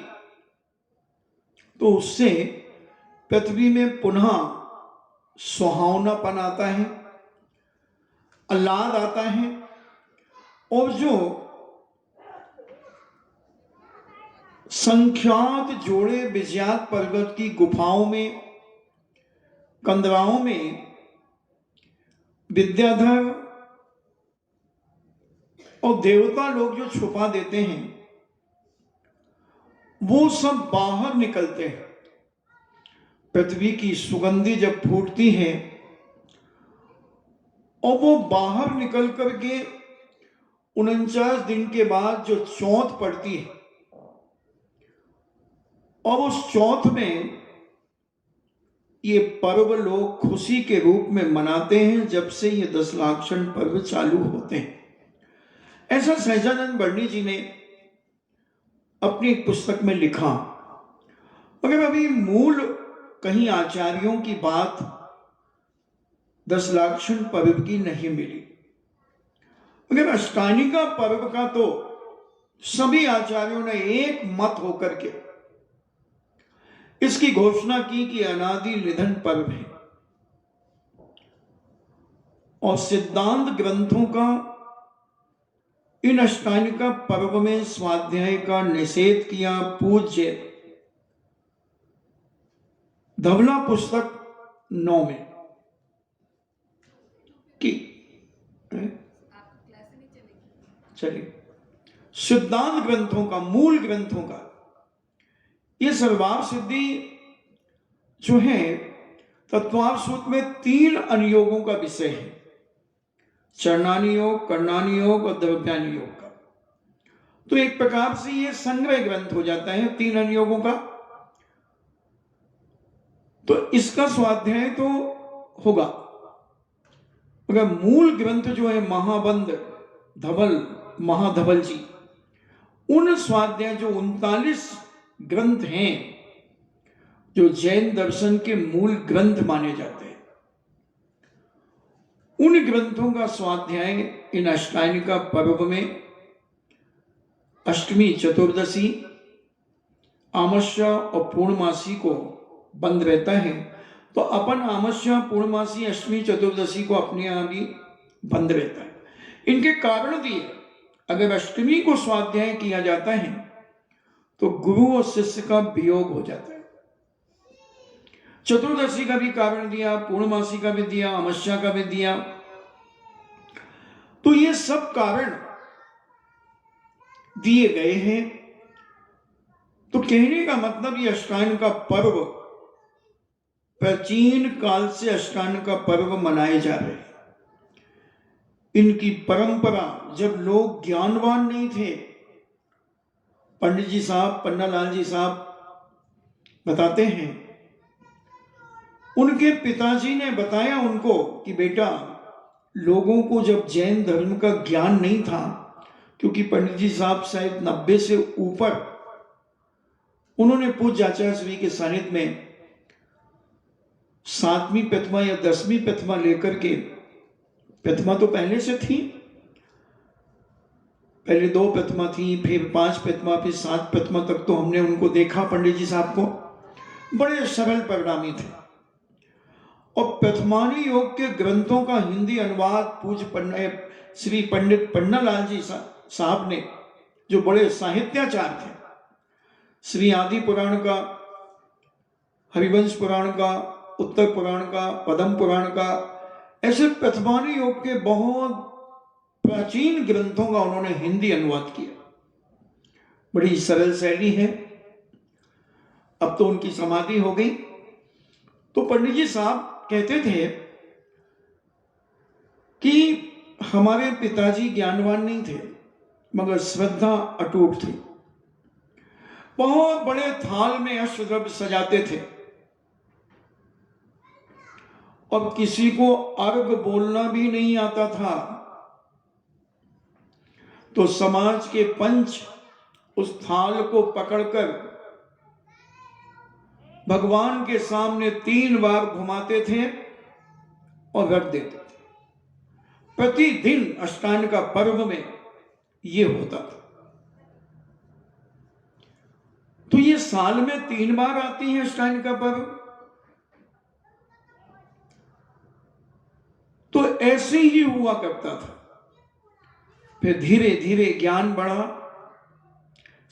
तो उससे पृथ्वी में पुनः सुहावनापन आता है, आह्लाद आता है, और जो संख्यात जोड़े विजयात पर्वत की गुफाओं में, कंदराओं में विद्याधर और देवता लोग जो छुपा देते हैं, वो सब बाहर निकलते हैं। पृथ्वी की सुगंधी जब फूटती है और वो बाहर निकल करके 49 दिन के बाद जो चौथ पड़ती है, और उस चौथ में ये पर्व लोग खुशी के रूप में मनाते हैं, जब से ये दशलाक्षण पर्व चालू होते हैं। ऐसा सहजानंद वर्णी जी ने अपनी एक पुस्तक में लिखा। मगर अभी मूल कहीं आचार्यों की बात दशलाक्षण पर्व की नहीं मिली। मगर अष्टांगिका पर्व का तो सभी आचार्यों ने एक मत होकर के इसकी घोषणा की कि अनादि निधन पर्व है, और सिद्धांत ग्रंथों का इन अष्टांगिका पर्व में स्वाध्याय का निषेध किया। पूज्य धवला पुस्तक 9 में कि चलिए सिद्धांत ग्रंथों का, मूल ग्रंथों का, ये सर्वार सिद्धि जो है तत्वार सूत्र में 3 अनुयोगों का विषय है, चरणानि योग, कर्णानि योग और द्रव्यानि योग का। तो एक प्रकार से ये संग्रह ग्रंथ हो जाता है 3 अनुयोगों का। तो इसका स्वाध्याय तो होगा, मगर मूल ग्रंथ जो है महाबंध धवल, महाधवल जी, उन स्वाध्याय जो 39 ग्रंथ हैं, जो जैन दर्शन के मूल ग्रंथ माने जाते हैं, उन ग्रंथों का स्वाध्याय इन अष्टायनिका पर्व में अष्टमी, चतुर्दशी, आमस्या और पूर्णमासी को बंद रहता है। तो अपन आमस्या, पूर्णमासी, अष्टमी, चतुर्दशी को अपने यहाँ भी बंद रहता है। इनके कारण दिए। अगर अष्टमी को स्वाध्याय किया जाता है तो गुरु और शिष्य का वियोग हो जाता है। चतुर्दशी का भी कारण दिया, पूर्णमासी का भी दिया, अमावस्या का भी दिया। तो ये सब कारण दिए गए हैं। तो कहने का मतलब ये अष्टायन का पर्व, प्राचीन काल से अष्टायन का पर्व मनाए जा रहे हैं। इनकी परंपरा जब लोग ज्ञानवान नहीं थे, पंडित जी साहब, पन्नालाल जी साहब बताते हैं, उनके पिताजी ने बताया उनको कि बेटा, लोगों को जब जैन धर्म का ज्ञान नहीं था, क्योंकि पंडित जी साहब शायद 90 से ऊपर, उन्होंने पूज्य आचार्य श्री के सानिध्य में 7वीं प्रथमा या 10वीं प्रथमा लेकर के, प्रथमा तो पहले से थी, पहले 2 प्रथमा थी, फिर 5 प्रथमा, फिर 7 प्रथमा तक तो हमने उनको देखा। पंडित जी साहब को बड़े सरल परिणामी थे। और प्रथमानी योग के ग्रंथों का हिंदी अनुवाद पूज्य श्री पंडित पन्नालाल जी साहब ने, जो बड़े साहित्याचार थे, श्री आदि पुराण का, हरिवंश पुराण का, उत्तर पुराण का, पद्म पुराण का, ऐसे प्रथमानी योग के बहुत प्राचीन ग्रंथों का उन्होंने हिंदी अनुवाद किया। बड़ी सरल शैली है। अब तो उनकी समाधि हो गई। तो पंडित जी साहब कहते थे कि हमारे पिताजी ज्ञानवान नहीं थे, मगर श्रद्धा अटूट थी। बहुत बड़े थाल में अष्टद्रव्य सजाते थे और किसी को अर्घ बोलना भी नहीं आता था, तो समाज के पंच उस थाल को पकड़कर भगवान के सामने 3 बार घुमाते थे और रख देते थे। प्रतिदिन अष्टायन का पर्व में ये होता था। तो ये साल में 3 बार आती है अष्टायन का पर्व। तो ऐसे ही हुआ करता था। फिर धीरे धीरे ज्ञान बढ़ा,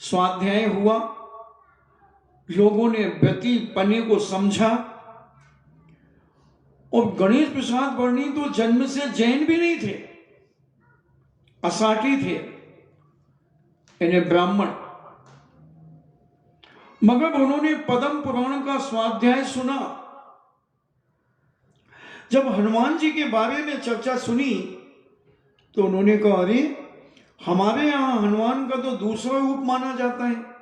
स्वाध्याय हुआ, लोगों ने व्रती पने को समझा। और गणेश प्रसाद वर्णी तो जन्म से जैन भी नहीं थे, असाटी थे, इन्हें ब्राह्मण, मगर उन्होंने पद्म पुराण का स्वाध्याय सुना। जब हनुमान जी के बारे में चर्चा सुनी तो उन्होंने कहा, अरे हमारे यहां हनुमान का तो दूसरा रूप माना जाता है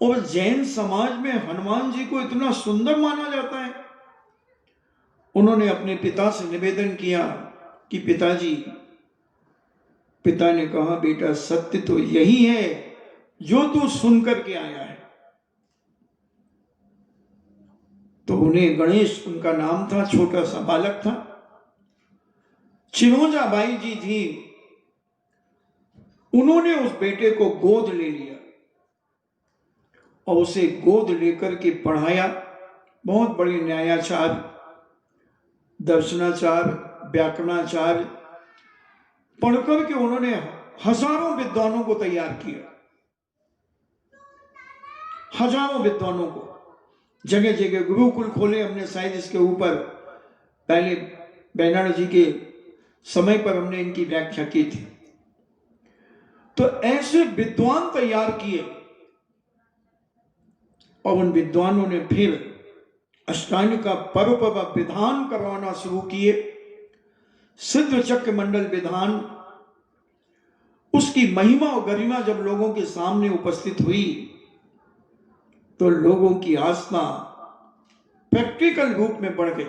और जैन समाज में हनुमान जी को इतना सुंदर माना जाता है। उन्होंने अपने पिता से निवेदन किया कि पिताजी, पिता ने कहा, बेटा सत्य तो यही है जो तू सुन करके आया है। तो उन्हें गणेश उनका नाम था, छोटा सा बालक था, चिनोजा बाई जी थी, उन्होंने उस बेटे को गोद ले लिया और उसे गोद लेकर के पढ़ाया। बहुत बड़े न्यायाचार, दर्शनाचार, व्याकरणाचार पढ़कर के उन्होंने हजारों विद्वानों को तैयार किया। हजारों विद्वानों को, जगह जगह गुरुकुल खोले हमने। शायद इसके ऊपर पहले बैनार्ड जी के समय पर हमने इनकी व्याख्या की थी। तो ऐसे विद्वान तैयार किए और उन विद्वानों ने फिर अष्टायन का पर्व पर विधान करवाना शुरू किए। सिद्ध चक्र मंडल विधान, उसकी महिमा और गरिमा जब लोगों के सामने उपस्थित हुई तो लोगों की आस्था प्रैक्टिकल रूप में बढ़ गई।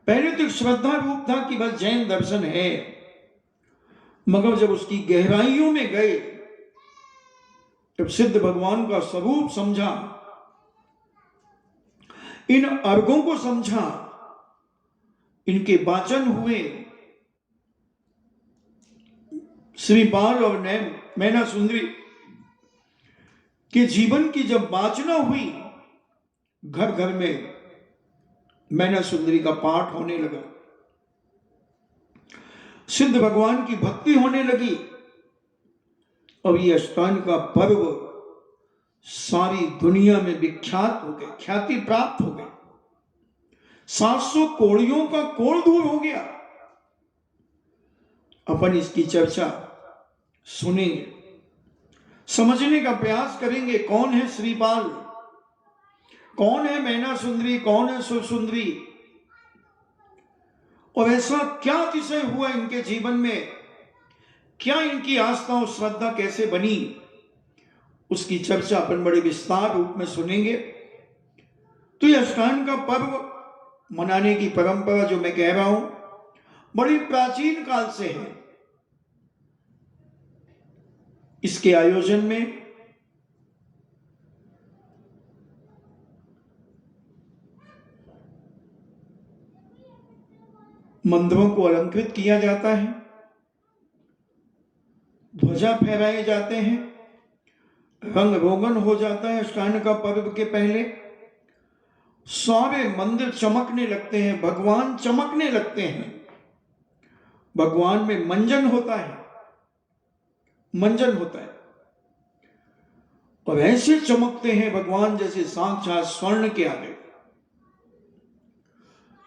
पहले तो श्रद्धा रूप था कि बस जैन दर्शन है, मगर जब उसकी गहराइयों में गए, जब सिद्ध भगवान का स्वरूप समझा, इन अर्घों को समझा, इनके वाचन हुए, श्रीपाल और मैना सुंदरी के जीवन की जब वाचना हुई, घर घर में मैना सुंदरी का पाठ होने लगा, सिद्ध भगवान की भक्ति होने लगी। अब ये अष्टांग का पर्व सारी दुनिया में विख्यात हो गए, ख्याति प्राप्त हो गए। 700 कोड़ियों का कोड़ दूर हो गया। अपन इसकी चर्चा सुनेंगे, समझने का प्रयास करेंगे। कौन है श्रीपाल, कौन है मैना सुंदरी, कौन है सुरसुंदरी, और ऐसा क्या अतिशय हुआ इनके जीवन में, क्या इनकी आस्था और श्रद्धा कैसे बनी, उसकी चर्चा अपन बड़े विस्तार रूप में सुनेंगे। तो ये अष्टांग का पर्व मनाने की परंपरा जो मैं कह रहा हूं, बड़ी प्राचीन काल से है। इसके आयोजन में मंदिरों को अलंकृत किया जाता है, ध्वजा फहराए जाते हैं, रंग रोगन हो जाता है। अष्टांग का पर्व के पहले सारे मंदिर चमकने लगते हैं, भगवान चमकने लगते हैं। भगवान में मंजन होता है, मंजन होता है, और ऐसे चमकते हैं भगवान जैसे साक्षात स्वर्ण के आगे।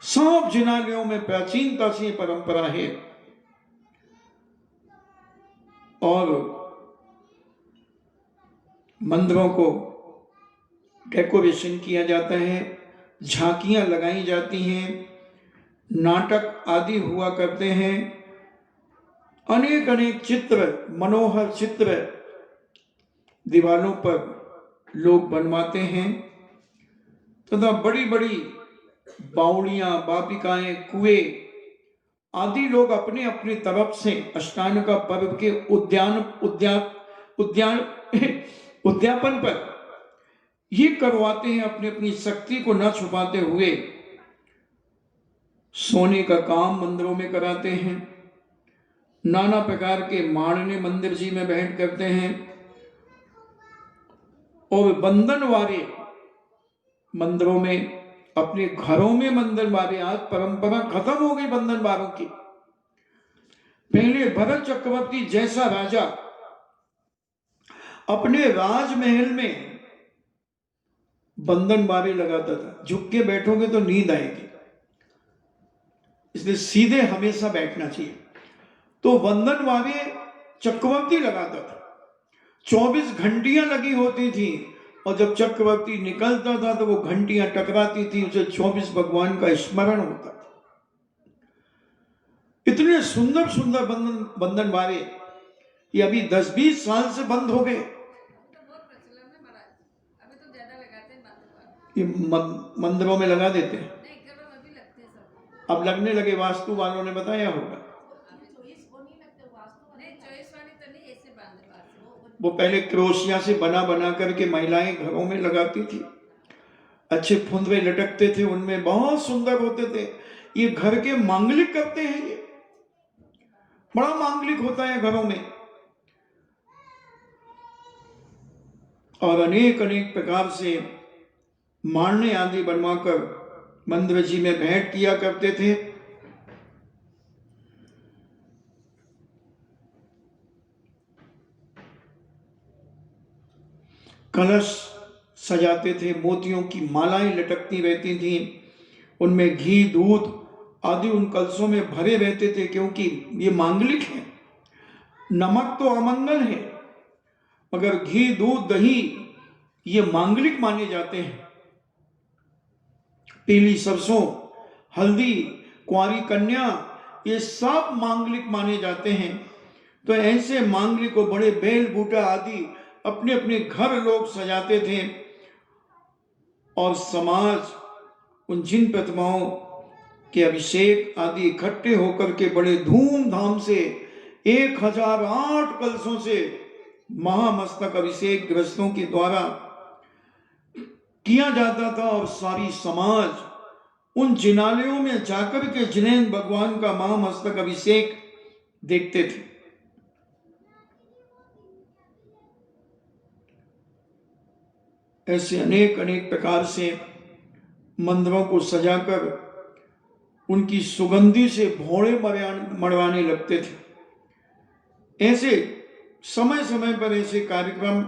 सब जिनालयों में प्राचीनता से परंपरा है, और मंदिरों को डेकोरेशन किया जाता है, झांकियां लगाई जाती हैं, नाटक आदि हुआ करते हैं, अनेक अनेक चित्र, मनोहर चित्र दीवारों पर लोग बनवाते हैं, तथा बड़ी बड़ी बावड़ियां, बापिकाएं, कुएं आदि लोग अपने अपनी तरफ से अष्टांग का पर्व के उद्यापन पर ये करवाते हैं, अपनी अपनी शक्ति को न छुपाते हुए। सोने का काम मंदिरों में कराते हैं, नाना प्रकार के माणने मंदिर जी में भेंट करते हैं, और बंधन वाले मंदिरों में, अपने घरों में बंधन वाले, आज परंपरा खत्म हो गई बंधन वालों की। पहले भरत चक्रवर्ती जैसा राजा अपने राजमहल में बंधन बारे लगाता था, झुक के बैठोगे तो नींद आएगी, इसलिए सीधे हमेशा बैठना चाहिए। तो बंधन बारे चक्रवर्ती लगाता था, 24 घंटियां लगी होती थी, और जब चक्रवर्ती निकलता था तो वो घंटियां टकराती थी, उसे 24 भगवान का स्मरण होता था। इतने सुंदर सुंदर बंधन बारे ये अभी 10-20 साल से बंद हो गए। ये मंदिरों में लगा देते हैं, अब लगने लगे, वास्तु वालों ने बताया होगा। वो पहले क्रोशिया से बना बना करके महिलाएं घरों में लगाती थी, अच्छे फुंदरे लटकते थे, उनमें बहुत सुंदर होते थे। ये घर के मांगलिक करते हैं, ये बड़ा मांगलिक होता है घरों में। और अनेक अनेक प्रकार से मारने आदि बनवाकर मंदिर जी में भेंट किया करते थे। कलश सजाते थे, मोतियों की मालाएं लटकती रहती थीं, उनमें घी दूध आदि उन कलशों में भरे रहते थे, क्योंकि ये मांगलिक है। नमक तो अमंगल है, मगर घी दूध दही ये मांगलिक माने जाते हैं। पीली सरसों, हल्दी, कुंवारी कन्या, ये सब मांगलिक माने जाते हैं। तो ऐसे मांगलिक को बड़े बेल बूटा आदि अपने अपने घर लोग सजाते थे, और समाज उन जिन प्रतिमाओं के अभिषेक आदि इकट्ठे होकर के बड़े धूमधाम से 1008 कलशों से महामस्तक अभिषेक ग्रस्तों के द्वारा किया जाता था, और सारी समाज उन जिनालयों में जाकर के जिनेंद्र भगवान का महामस्तक अभिषेक देखते थे। ऐसे अनेक अनेक प्रकार से मंदिरों को सजाकर उनकी सुगंधी से भौड़े मरवाने लगते थे। ऐसे समय समय पर ऐसे कार्यक्रम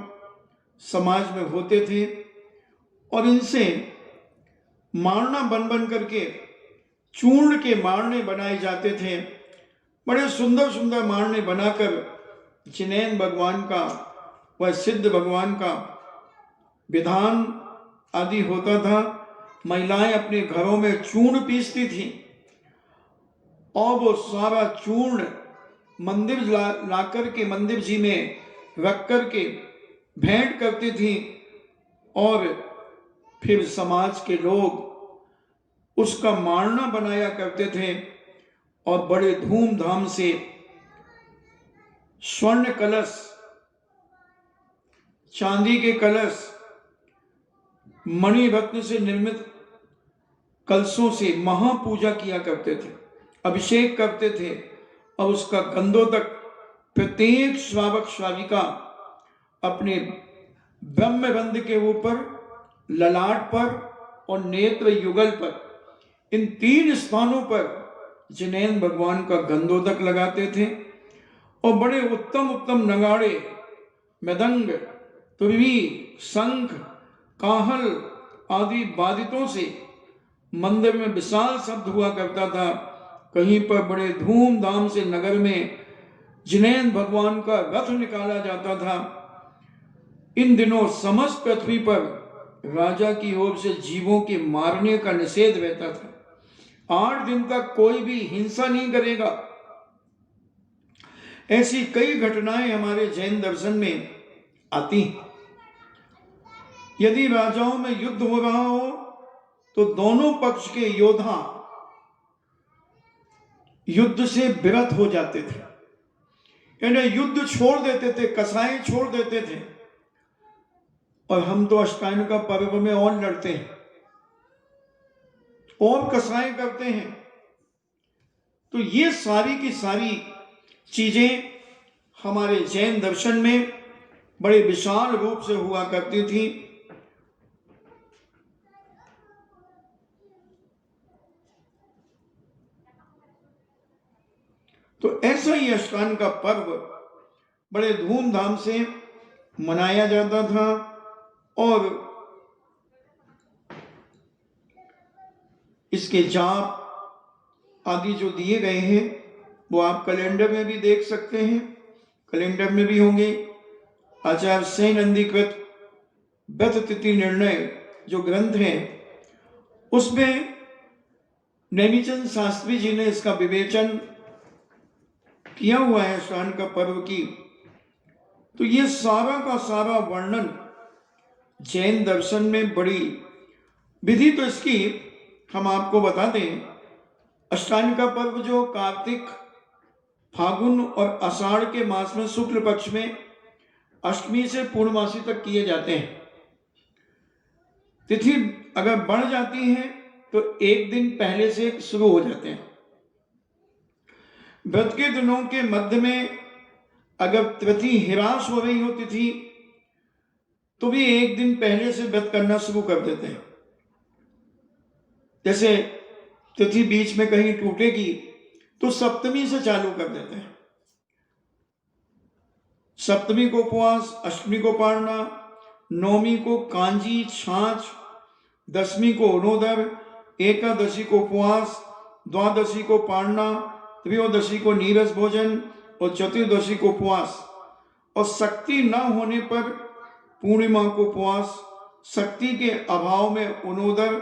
समाज में होते थे और इनसे मारना बन बन करके चूर्ण के मारने बनाए जाते थे। बड़े सुंदर सुंदर मारने बनाकर जिनेंद्र भगवान का व सिद्ध भगवान का विधान आदि होता था। महिलाएं अपने घरों में चूर्ण पीसती थी और वो सारा चूर्ण मंदिर ला करके मंदिर जी में रख करके भेंट करती थी और फिर समाज के लोग उसका मारना बनाया करते थे और बड़े धूमधाम से स्वर्ण कलश, चांदी के कलश, मणिरत्न से निर्मित कलशों से महापूजा किया करते थे, अभिषेक करते थे और उसका गंधोदक प्रत्येक श्रावक श्राविका अपने ब्रह्मबंध के ऊपर, ललाट पर और नेत्र युगल पर, इन 3 स्थानों पर जिनेंद्र भगवान का गंधोदक लगाते थे और बड़े उत्तम उत्तम नगाड़े, मृदंग, तुरवी, शंख, काहल आदि वादितों से मंदिर में विशाल शब्द हुआ करता था। कहीं पर बड़े धूमधाम से नगर में जिनेंद्र भगवान का रथ निकाला जाता था। इन दिनों समस्त पृथ्वी पर राजा की ओर से जीवों के मारने का निषेध रहता था। 8 दिन तक कोई भी हिंसा नहीं करेगा। ऐसी कई घटनाएं हमारे जैन दर्शन में आती हैं। यदि राजाओं में युद्ध हो रहा हो तो दोनों पक्ष के योद्धा युद्ध से विरत हो जाते थे, यानी युद्ध छोड़ देते थे, कसाई छोड़ देते थे। और हम तो अष्टांग का पर्व में और लड़ते हैं और कसाई करते हैं। तो ये सारी की सारी चीजें हमारे जैन दर्शन में बड़े विशाल रूप से हुआ करती थी। तो ऐसा ही अष्टांग का पर्व बड़े धूमधाम से मनाया जाता था और इसके जाप आदि जो दिए गए हैं वो आप कैलेंडर में भी देख सकते हैं, कैलेंडर में भी होंगे। आचार्य सेन नंदीकृत व्रत तिथि निर्णय जो ग्रंथ है उसमें नैमिचंद शास्त्री जी ने इसका विवेचन किया हुआ है अष्टांग का पर्व की। तो ये सारा का सारा वर्णन जैन दर्शन में बड़ी विधि। तो इसकी हम आपको बता दें, अष्टांग का पर्व जो कार्तिक, फागुन और आषाढ़ के मास में शुक्ल पक्ष में अष्टमी से पूर्णमासी तक किए जाते हैं। तिथि अगर बढ़ जाती है तो 1 दिन पहले से शुरू हो जाते हैं। व्रत के दिनों के मध्य में अगर तिथि हिरास हो रही हो तिथि तो भी 1 दिन पहले से व्रत करना शुरू कर देते हैं। जैसे तिथि बीच में कहीं टूटेगी तो सप्तमी से चालू कर देते हैं। सप्तमी को उपवास, अष्टमी को पारना, नवमी को कांजी छाछ, दशमी को अरुणोदर, एकादशी को उपवास, द्वादशी को पारना, त्रयोदशी को नीरस भोजन और चतुर्दशी को उपवास। और शक्ति न होने पर पूर्णिमा को उपवास, शक्ति के अभाव में अरुणोदर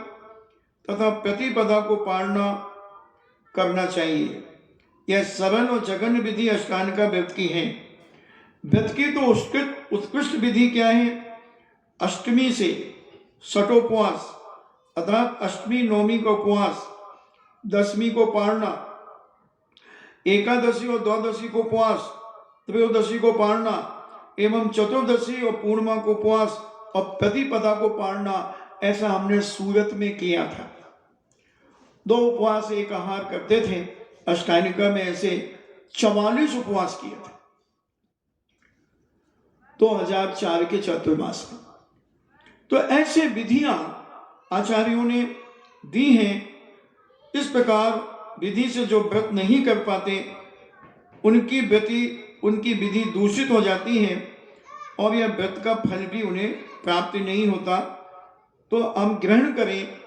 तथा प्रतिपदा को पारना करना चाहिए। यह सरल और जघन्य विधि अष्टांग का व्रत की है। व्रत की तो उत्कृष्ट विधि क्या है? अष्टमी से षटोपवास अर्थात अष्टमी नवमी का उपवास, दशमी को पारना, एकादशी और द्वादशी को उपवास, त्रयोदशी को पारना एवं चतुर्दशी और पूर्णिमा को उपवास और प्रतिपदा को पारना। ऐसा हमने सूरत में किया था 2 उपवास एक आहार करते थे। अष्टायनिका में ऐसे 44 उपवास किए थे 2004 के चातुर्मास में। तो ऐसे विधियां आचार्यों ने दी हैं। इस प्रकार विधि से जो व्रत नहीं कर पाते उनकी विधि दूषित हो जाती है और यह व्रत का फल भी उन्हें प्राप्त नहीं होता। तो हम ग्रहण करें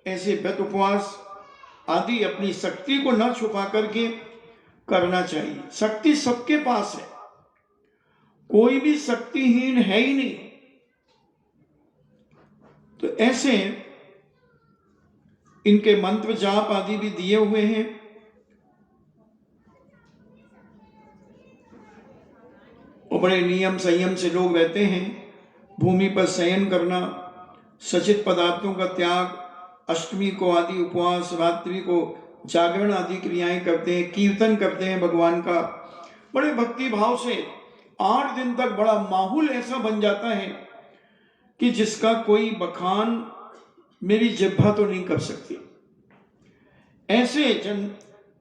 ऐसे व्रत उपवास आदि अपनी शक्ति को न छुपा करके करना चाहिए। शक्ति सबके पास है, कोई भी शक्तिहीन है ही नहीं। तो ऐसे इनके मंत्र जाप आदि भी दिए हुए हैं। और बड़े नियम संयम से लोग रहते हैं। भूमि पर शयन करना, सचित पदार्थों का त्याग, अष्टमी को आदि उपवास, रात्रि को जागरण आदि क्रियाएं करते हैं, कीर्तन करते हैं भगवान का बड़े भक्ति भाव से। 8 दिन तक बड़ा माहौल ऐसा बन जाता है कि जिसका कोई बखान मेरी जिह्वा तो नहीं कर सकती। ऐसे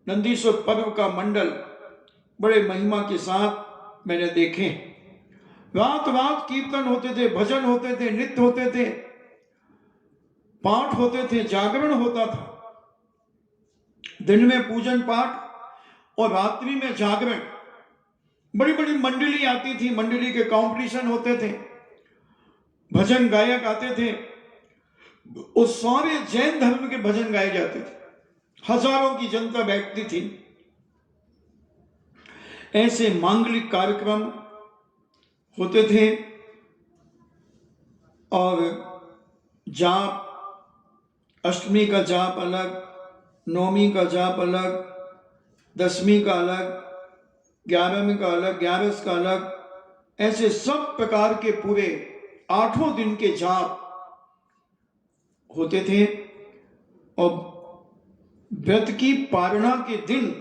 नंदीश्वर पर्व का मंडल बड़े महिमा के साथ मैंने देखे। रात रात कीर्तन होते थे, भजन होते थे, नृत्य होते थे, पाठ होते थे, जागरण होता था। दिन में पूजन पाठ और रात्रि में जागरण। बड़ी बड़ी मंडली आती थी, मंडली के कंपटीशन होते थे, भजन गायक आते थे। उस सारे जैन धर्म के भजन गाए जाते थे, हजारों की जनता बैठती थी। ऐसे मांगलिक कार्यक्रम होते थे और जाप, अष्टमी का जाप अलग, नवमी का जाप अलग, दसवीं का अलग, 11वीं का अलग, 11वीं का अलग, ऐसे सब प्रकार के पूरे 8 दिन के जाप होते थे। और व्रत की पारणा के दिन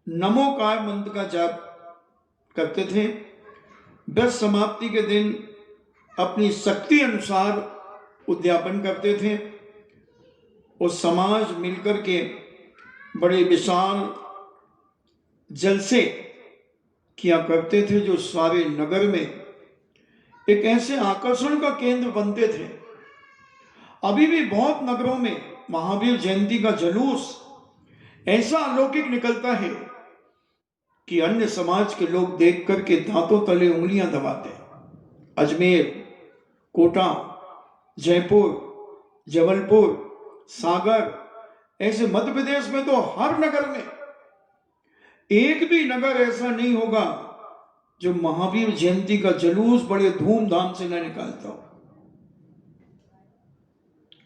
नमोकार मंत्र का जाप करते थे। व्रत समाप्ति के दिन अपनी शक्ति अनुसार उद्यापन करते थे। और समाज मिलकर के बड़े विशाल जलसे किया करते थे जो सारे नगर में एक ऐसे आकर्षण का केंद्र बनते थे। अभी भी बहुत नगरों में महावीर जयंती का जुलूस ऐसा अलौकिक निकलता है कि अन्य समाज के लोग देख करके दांतों तले उंगलियां दबाते हैं। अजमेर, कोटा, जयपुर, जबलपुर, सागर, ऐसे मध्य प्रदेश में तो हर नगर में एक भी नगर ऐसा नहीं होगा जो महावीर जयंती का जुलूस बड़े धूमधाम से न निकालता हो।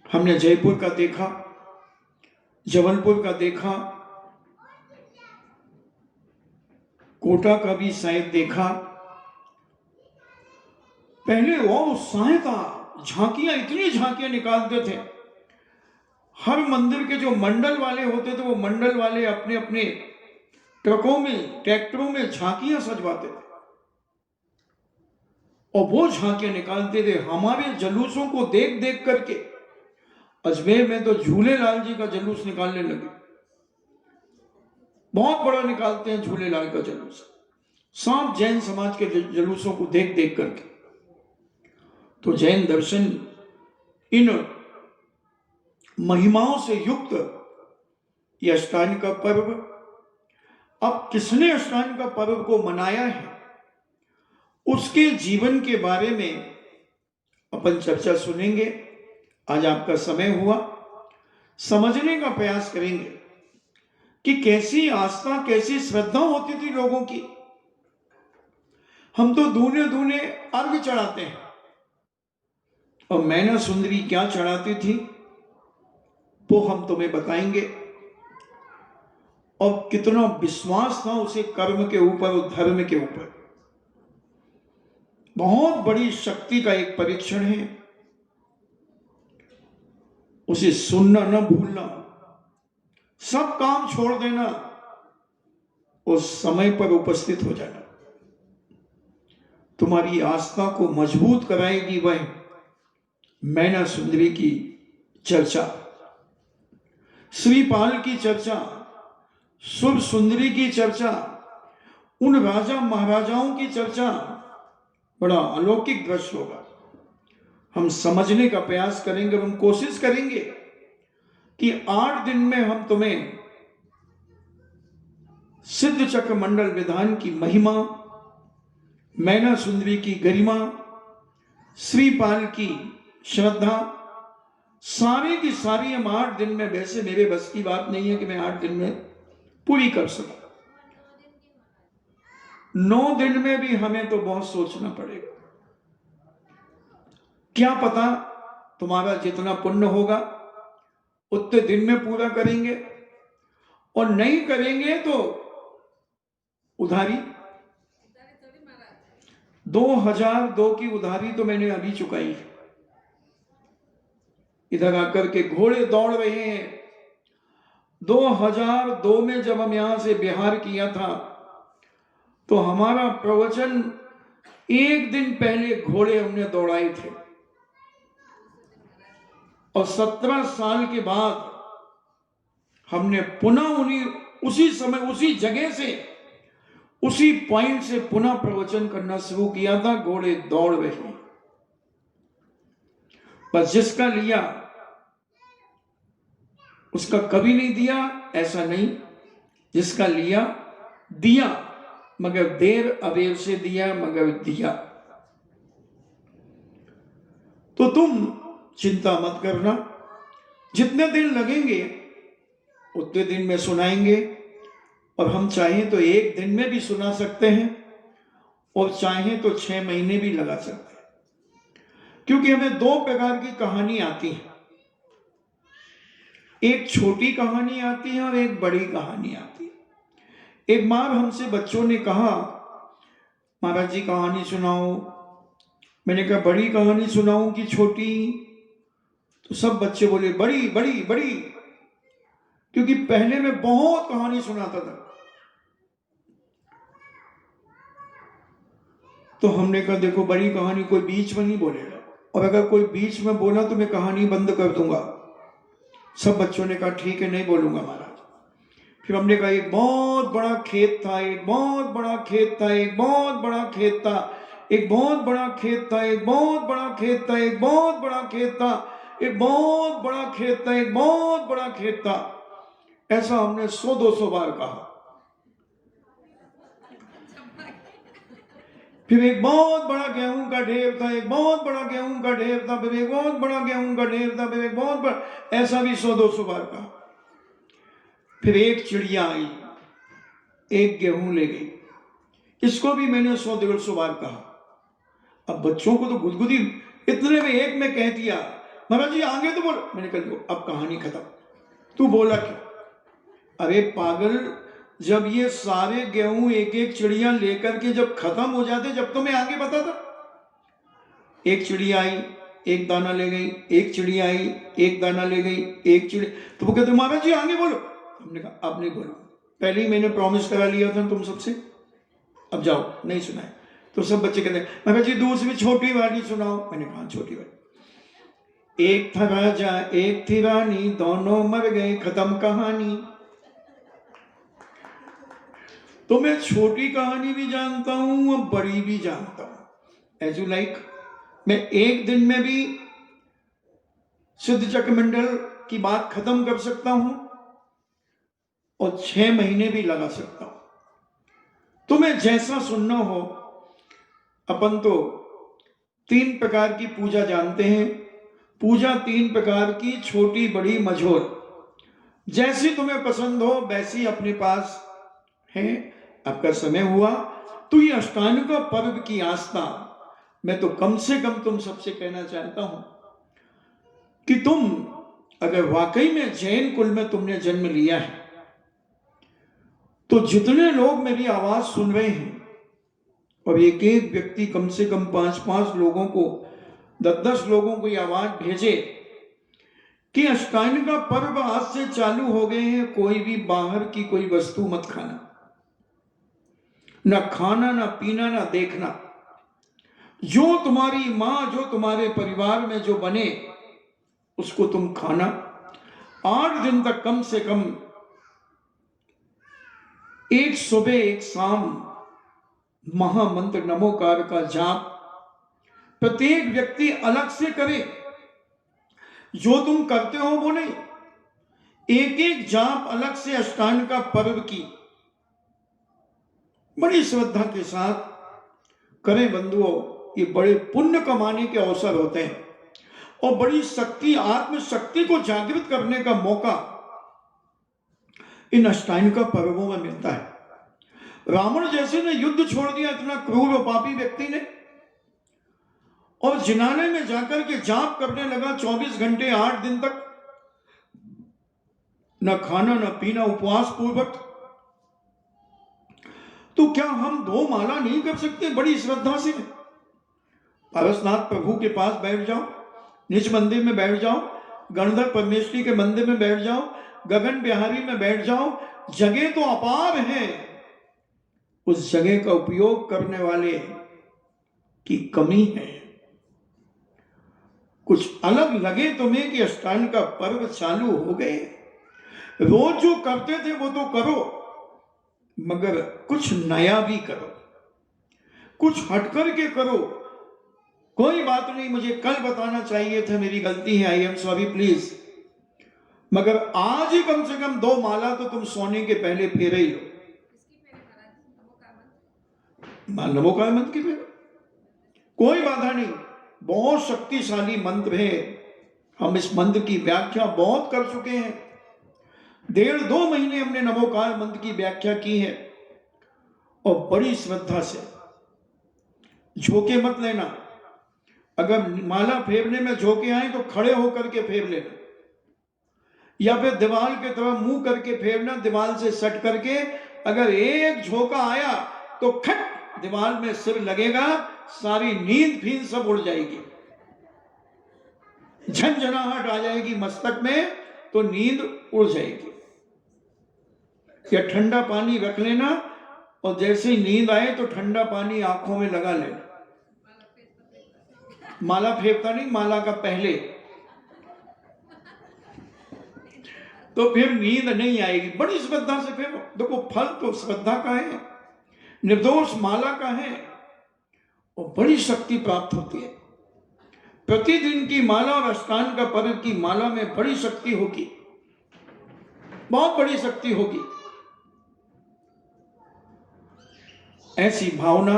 हमने जयपुर का देखा, जबलपुर का देखा, कोटा का भी शायद देखा। पहले वो उत्साह था, झांकियां, इतनी झांकियां निकालते थे। हर मंदिर के जो मंडल वाले होते थे वो मंडल वाले अपने अपने ट्रकों में, ट्रैक्टरों में झांकियां सजवाते थे और वो झांकियां निकालते थे। हमारे जुलूसों को देख देख करके अजमेर में तो झूलेलाल जी का जुलूस निकालने लगे। बहुत बड़ा निकालते हैं झूलेलाल का जुलूस, सब जैन समाज के जुलूसों को देख देख करके। तो जैन दर्शन इन महिमाओं से युक्त ये अष्टांगिका पर्व, अब किसने अष्टांगिका पर्व को मनाया है उसके जीवन के बारे में अपन चर्चा सुनेंगे। आज आपका समय हुआ, समझने का प्रयास करेंगे कि कैसी आस्था, कैसी श्रद्धा होती थी लोगों की। हम तो दूने दूने अर्घ चढ़ाते हैं और मैना सुंदरी क्या चढ़ाती थी वो हम तुम्हें बताएंगे। और कितना विश्वास था उसे कर्म के ऊपर और धर्म के ऊपर। बहुत बड़ी शक्ति का एक परीक्षण है, उसे सुनना न भूलना, सब काम छोड़ देना और समय पर उपस्थित हो जाना। तुम्हारी आस्था को मजबूत कराएगी वह मैना सुंदरी की चर्चा। श्रीपाल की चर्चा, शुभ सुंदरी की चर्चा, उन राजा महाराजाओं की चर्चा, बड़ा अलौकिक दृश्य होगा। हम समझने का प्रयास करेंगे, हम कोशिश करेंगे कि 8 दिन में हम तुम्हें सिद्ध चक्र मंडल विधान की महिमा, मैना सुंदरी की गरिमा, श्रीपाल की श्रद्धा, सारी की सारी हम 8 दिन में, वैसे मेरे बस की बात नहीं है कि मैं 8 दिन में पूरी कर सकूं। 9 दिन में भी हमें तो बहुत सोचना पड़ेगा। क्या पता तुम्हारा जितना पुण्य होगा उतने दिन में पूरा करेंगे, और नहीं करेंगे तो उधारी 2002 की उधारी तो मैंने अभी चुकाई है। इधर आकर के घोड़े दौड़ रहे हैं। 2002 में जब हम यहां से बिहार किया था तो हमारा प्रवचन 1 दिन पहले घोड़े हमने दौड़ाए थे, और 17 साल के बाद हमने पुनः उसी समय उसी जगह से उसी पॉइंट से पुनः प्रवचन करना शुरू किया था। घोड़े दौड़ रहे हैं। बस जिसका लिया उसका कभी नहीं दिया, ऐसा नहीं। जिसका लिया दिया, मगर देर अबेर से दिया, मगर दिया। तो तुम चिंता मत करना, जितने दिन लगेंगे उतने दिन में सुनाएंगे, और हम चाहें तो 1 दिन में भी सुना सकते हैं, और चाहें तो 6 महीने भी लगा सकते हैं, क्योंकि हमें 2 प्रकार की कहानी आती है। एक छोटी कहानी आती है और एक बड़ी कहानी आती है। एक बार हमसे बच्चों ने कहा, महाराज जी कहानी सुनाओ। मैंने कहा बड़ी कहानी सुनाऊं कि छोटी? तो सब बच्चे बोले बड़ी बड़ी बड़ी, क्योंकि पहले मैं बहुत कहानी सुनाता था। तो हमने कहा देखो बड़ी कहानी कोई बीच में नहीं बोलेगा, और अगर कोई बीच में बोला तो मैं कहानी बंद कर दूंगा। सब बच्चों ने कहा ठीक है, नहीं बोलूंगा महाराज। फिर हमने कहा एक बहुत बड़ा खेत था, एक बहुत बड़ा खेत था, एक बहुत बड़ा खेत था, एक बहुत बड़ा खेत था, एक बहुत बड़ा खेत था, एक बहुत बड़ा खेत था, एक बहुत बड़ा खेत था, एक बहुत बड़ा खेत था। ऐसा हमने 100-200 बार कहा। फिर एक बहुत बड़ा गेहूं का ढेर था, एक बहुत बड़ा गेहूं का ढेर था, फिर एक बहुत बड़ा गेहूं का ढेर था, फिर एक बहुत बड़ा, ऐसा भी 100-200 बार कहा। फिर एक चिड़िया आई, एक गेहूं ले गई। इसको भी मैंने 100-150 बार कहा। अब बच्चों को तो गुदगुदी, इतने में एक में कह दिया महाराज जी आगे तो बोलो। मैंने कह दिया अब कहानी खत्म, तू बोला क्यों? अरे पागल, जब ये सारे गेहूं एक एक चिड़िया लेकर के जब खत्म हो जाते, जब तो मैं आगे बताता। एक चिड़िया आई, एक दाना ले गई, एक चिड़िया आई, एक दाना ले गई, एक चिड़िया। तो वो कहते महाराज जी आगे बोलो। हमने कहा अब नहीं बोलो, पहले ही मैंने प्रॉमिस करा लिया था तुम सबसे, अब जाओ, नहीं सुनाए। तो सब बच्चे कहते महाराज जी दूसरी छोटी वाली सुनाओ। मैंने कहा छोटी वाली। एक था राजा एक थी रानी, दोनों मर गए, खत्म कहानी। तो मैं छोटी कहानी भी जानता हूं और बड़ी भी जानता हूं, एज यू लाइक। मैं 1 दिन में भी सिद्ध चक्र मंडल की बात खत्म कर सकता हूं और 6 महीने भी लगा सकता हूं। तुम्हें जैसा सुनना हो। अपन तो 3 प्रकार की पूजा जानते हैं। पूजा 3 प्रकार की, छोटी बड़ी मझोल। जैसी तुम्हें पसंद हो वैसी अपने पास है। आपका समय हुआ तो ये अष्टांग पर्व की आस्था मैं तो कम से कम तुम सबसे कहना चाहता हूं कि तुम अगर वाकई में जैन कुल में तुमने जन्म लिया है तो जितने लोग मेरी आवाज सुन रहे हैं, और एक एक व्यक्ति कम से कम 5-5 लोगों को, 10-10 लोगों को ये आवाज भेजे कि अष्टांग का पर्व आज से चालू हो गए हैं, कोई भी बाहर की कोई वस्तु मत खाना, ना खाना, ना पीना, ना देखना। जो तुम्हारी मां, जो तुम्हारे परिवार में जो बने उसको तुम खाना, 8 दिन तक कम से कम एक सुबह एक शाम महामंत्र नमोकार का जाप प्रत्येक व्यक्ति अलग से करे। जो तुम करते हो वो नहीं, एक एक जाप अलग से अष्टांग का पर्व की बड़ी श्रद्धा के साथ करें बंधुओं। ये बड़े पुण्य कमाने के अवसर होते हैं और बड़ी शक्ति, आत्म शक्ति को जागृत करने का मौका इन अष्टांग का पर्वों में मिलता है। रावण जैसे ने युद्ध छोड़ दिया, इतना क्रूर और पापी व्यक्ति ने, और जिनालय में जाकर के जाप करने लगा 24 घंटे 8 दिन तक, न खाना न पीना, उपवास पूर्वक। तो क्या हम 2 माला नहीं कर सकते बड़ी श्रद्धा से? पारसनाथ प्रभु के पास बैठ जाओ, निज मंदिर में बैठ जाओ, गणधर परमेश्वरी के मंदिर में बैठ जाओ, गगन बिहारी में बैठ जाओ। जगह तो अपार है, उस जगह का उपयोग करने वाले की कमी है। कुछ अलग लगे तुम्हें कि अष्टांग का पर्व चालू हो गए, रोज जो करते थे वो तो करो, मगर कुछ नया भी करो, कुछ हटकर के करो। कोई बात नहीं, मुझे कल बताना चाहिए था, मेरी गलती है, आई एम सॉरी प्लीज, मगर आज ही कम से कम 2 माला तो तुम सोने के पहले फेरे ही लो। नमोकार मंत्र की फेरे, कोई बाधा नहीं, बहुत शक्तिशाली मंत्र है। हम इस मंत्र की व्याख्या बहुत कर चुके हैं, 1.5-2 महीने हमने नमोकार मंत्र की व्याख्या की है। और बड़ी श्रद्धा से, झोंके मत लेना। अगर माला फेरने में झोंके आए तो खड़े होकर के फेर लेना, या फिर दीवार के तरफ मुंह करके फेरना, दीवार से सट करके। अगर एक झोंका आया तो खट दीवार में सिर लगेगा, सारी नींद फींद सब उड़ जाएगी, झंझनाहट आ जाएगी मस्तक में, तो नींद उड़ जाएगी। या ठंडा पानी रख लेना और जैसे ही नींद आए तो ठंडा पानी आंखों में लगा लेना। माला फेरता नहीं, माला का पहले, तो फिर नींद नहीं आएगी। बड़ी श्रद्धा से फेरो, देखो फल तो श्रद्धा का है, निर्दोष माला का है, और बड़ी शक्ति प्राप्त होती है। प्रतिदिन की माला और अष्टांग का पर्व की माला में बड़ी शक्ति होगी, बहुत बड़ी शक्ति होगी। ऐसी भावना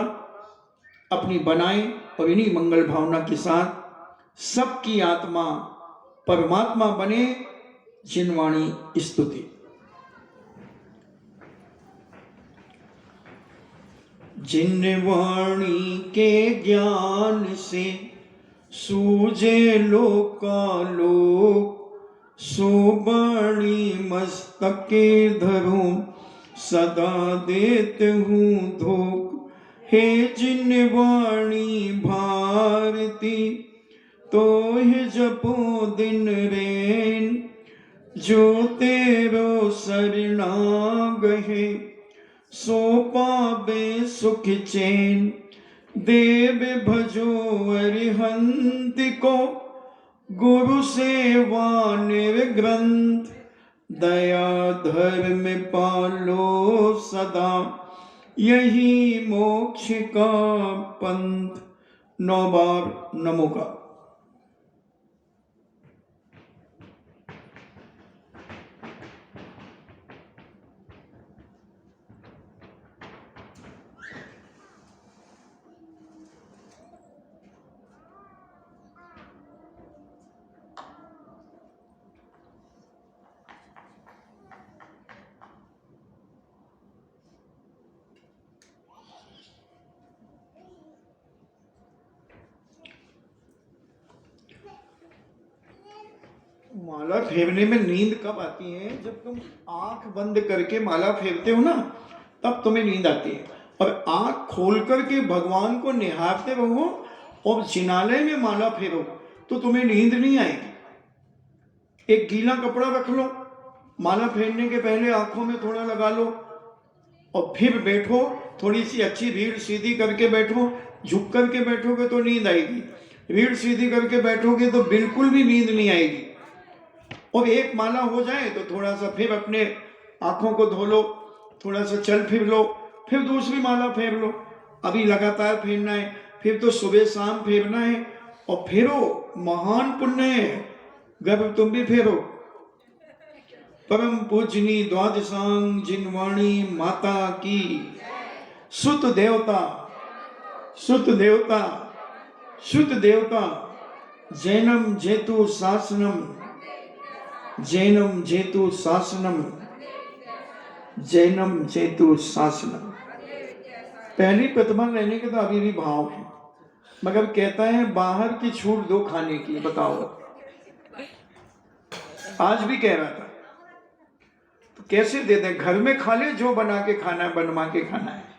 अपनी बनाएं और इन्हीं मंगल भावना के साथ सबकी आत्मा परमात्मा बने। जिनवाणी स्तुति। जिनवाणी के ज्ञान से सूझे लोकालोक, सोबाणी मस्तके धरूं सदा देते हूँ धोख। हे जिनवाणी भारती तो है जपो दिन रैन, जो तेरो शरणागहे सो पावे सुख चैन। देव भजो अरिहंत को गुरु सेवा निर्ग्रंथ, दया धर्म पालो सदा यही मोक्ष का पंथ। 9 बार नमोकार। माला फेरने में नींद कब आती है? जब तुम आंख बंद करके माला फेरते हो ना, तब तुम्हें नींद आती है। और आंख खोल करके भगवान को निहारते रहो और जिनालय में माला फेरो तो तुम्हें नींद नहीं आएगी। एक गीला कपड़ा रख लो, माला फेरने के पहले आंखों में थोड़ा लगा लो और फिर बैठो। थोड़ी सी अच्छी रीढ़ सीधी करके बैठो, झुक करके बैठोगे तो नींद आएगी, रीढ़ सीधी करके बैठोगे तो बिल्कुल भी नींद नहीं आएगी। और एक माला हो जाए तो थोड़ा सा फिर अपने आंखों को धो लो, थोड़ा सा चल फिर लो, फिर दूसरी माला फेर लो। अभी लगातार फेरना है, फिर तो सुबह शाम फेरना है। और फेरो, महान पुण्य है। गर्भ तुम भी फेरो। परम पूजनी द्वादशांग जिनवाणी माता की सुत देवता, सुत देवता, सुत देवता, जैनम जेतु शासनम, जैनम जेतु शासनम, जैनम जेतु शासनम। पहली प्रतिमा लेने के तो अभी भी भाव है, मगर कहता है बाहर की छूट दो खाने की। बताओ, आज भी कह रहा था तो कैसे दे दें? घर में खा ले, जो बना के खाना है, बनवा के खाना है।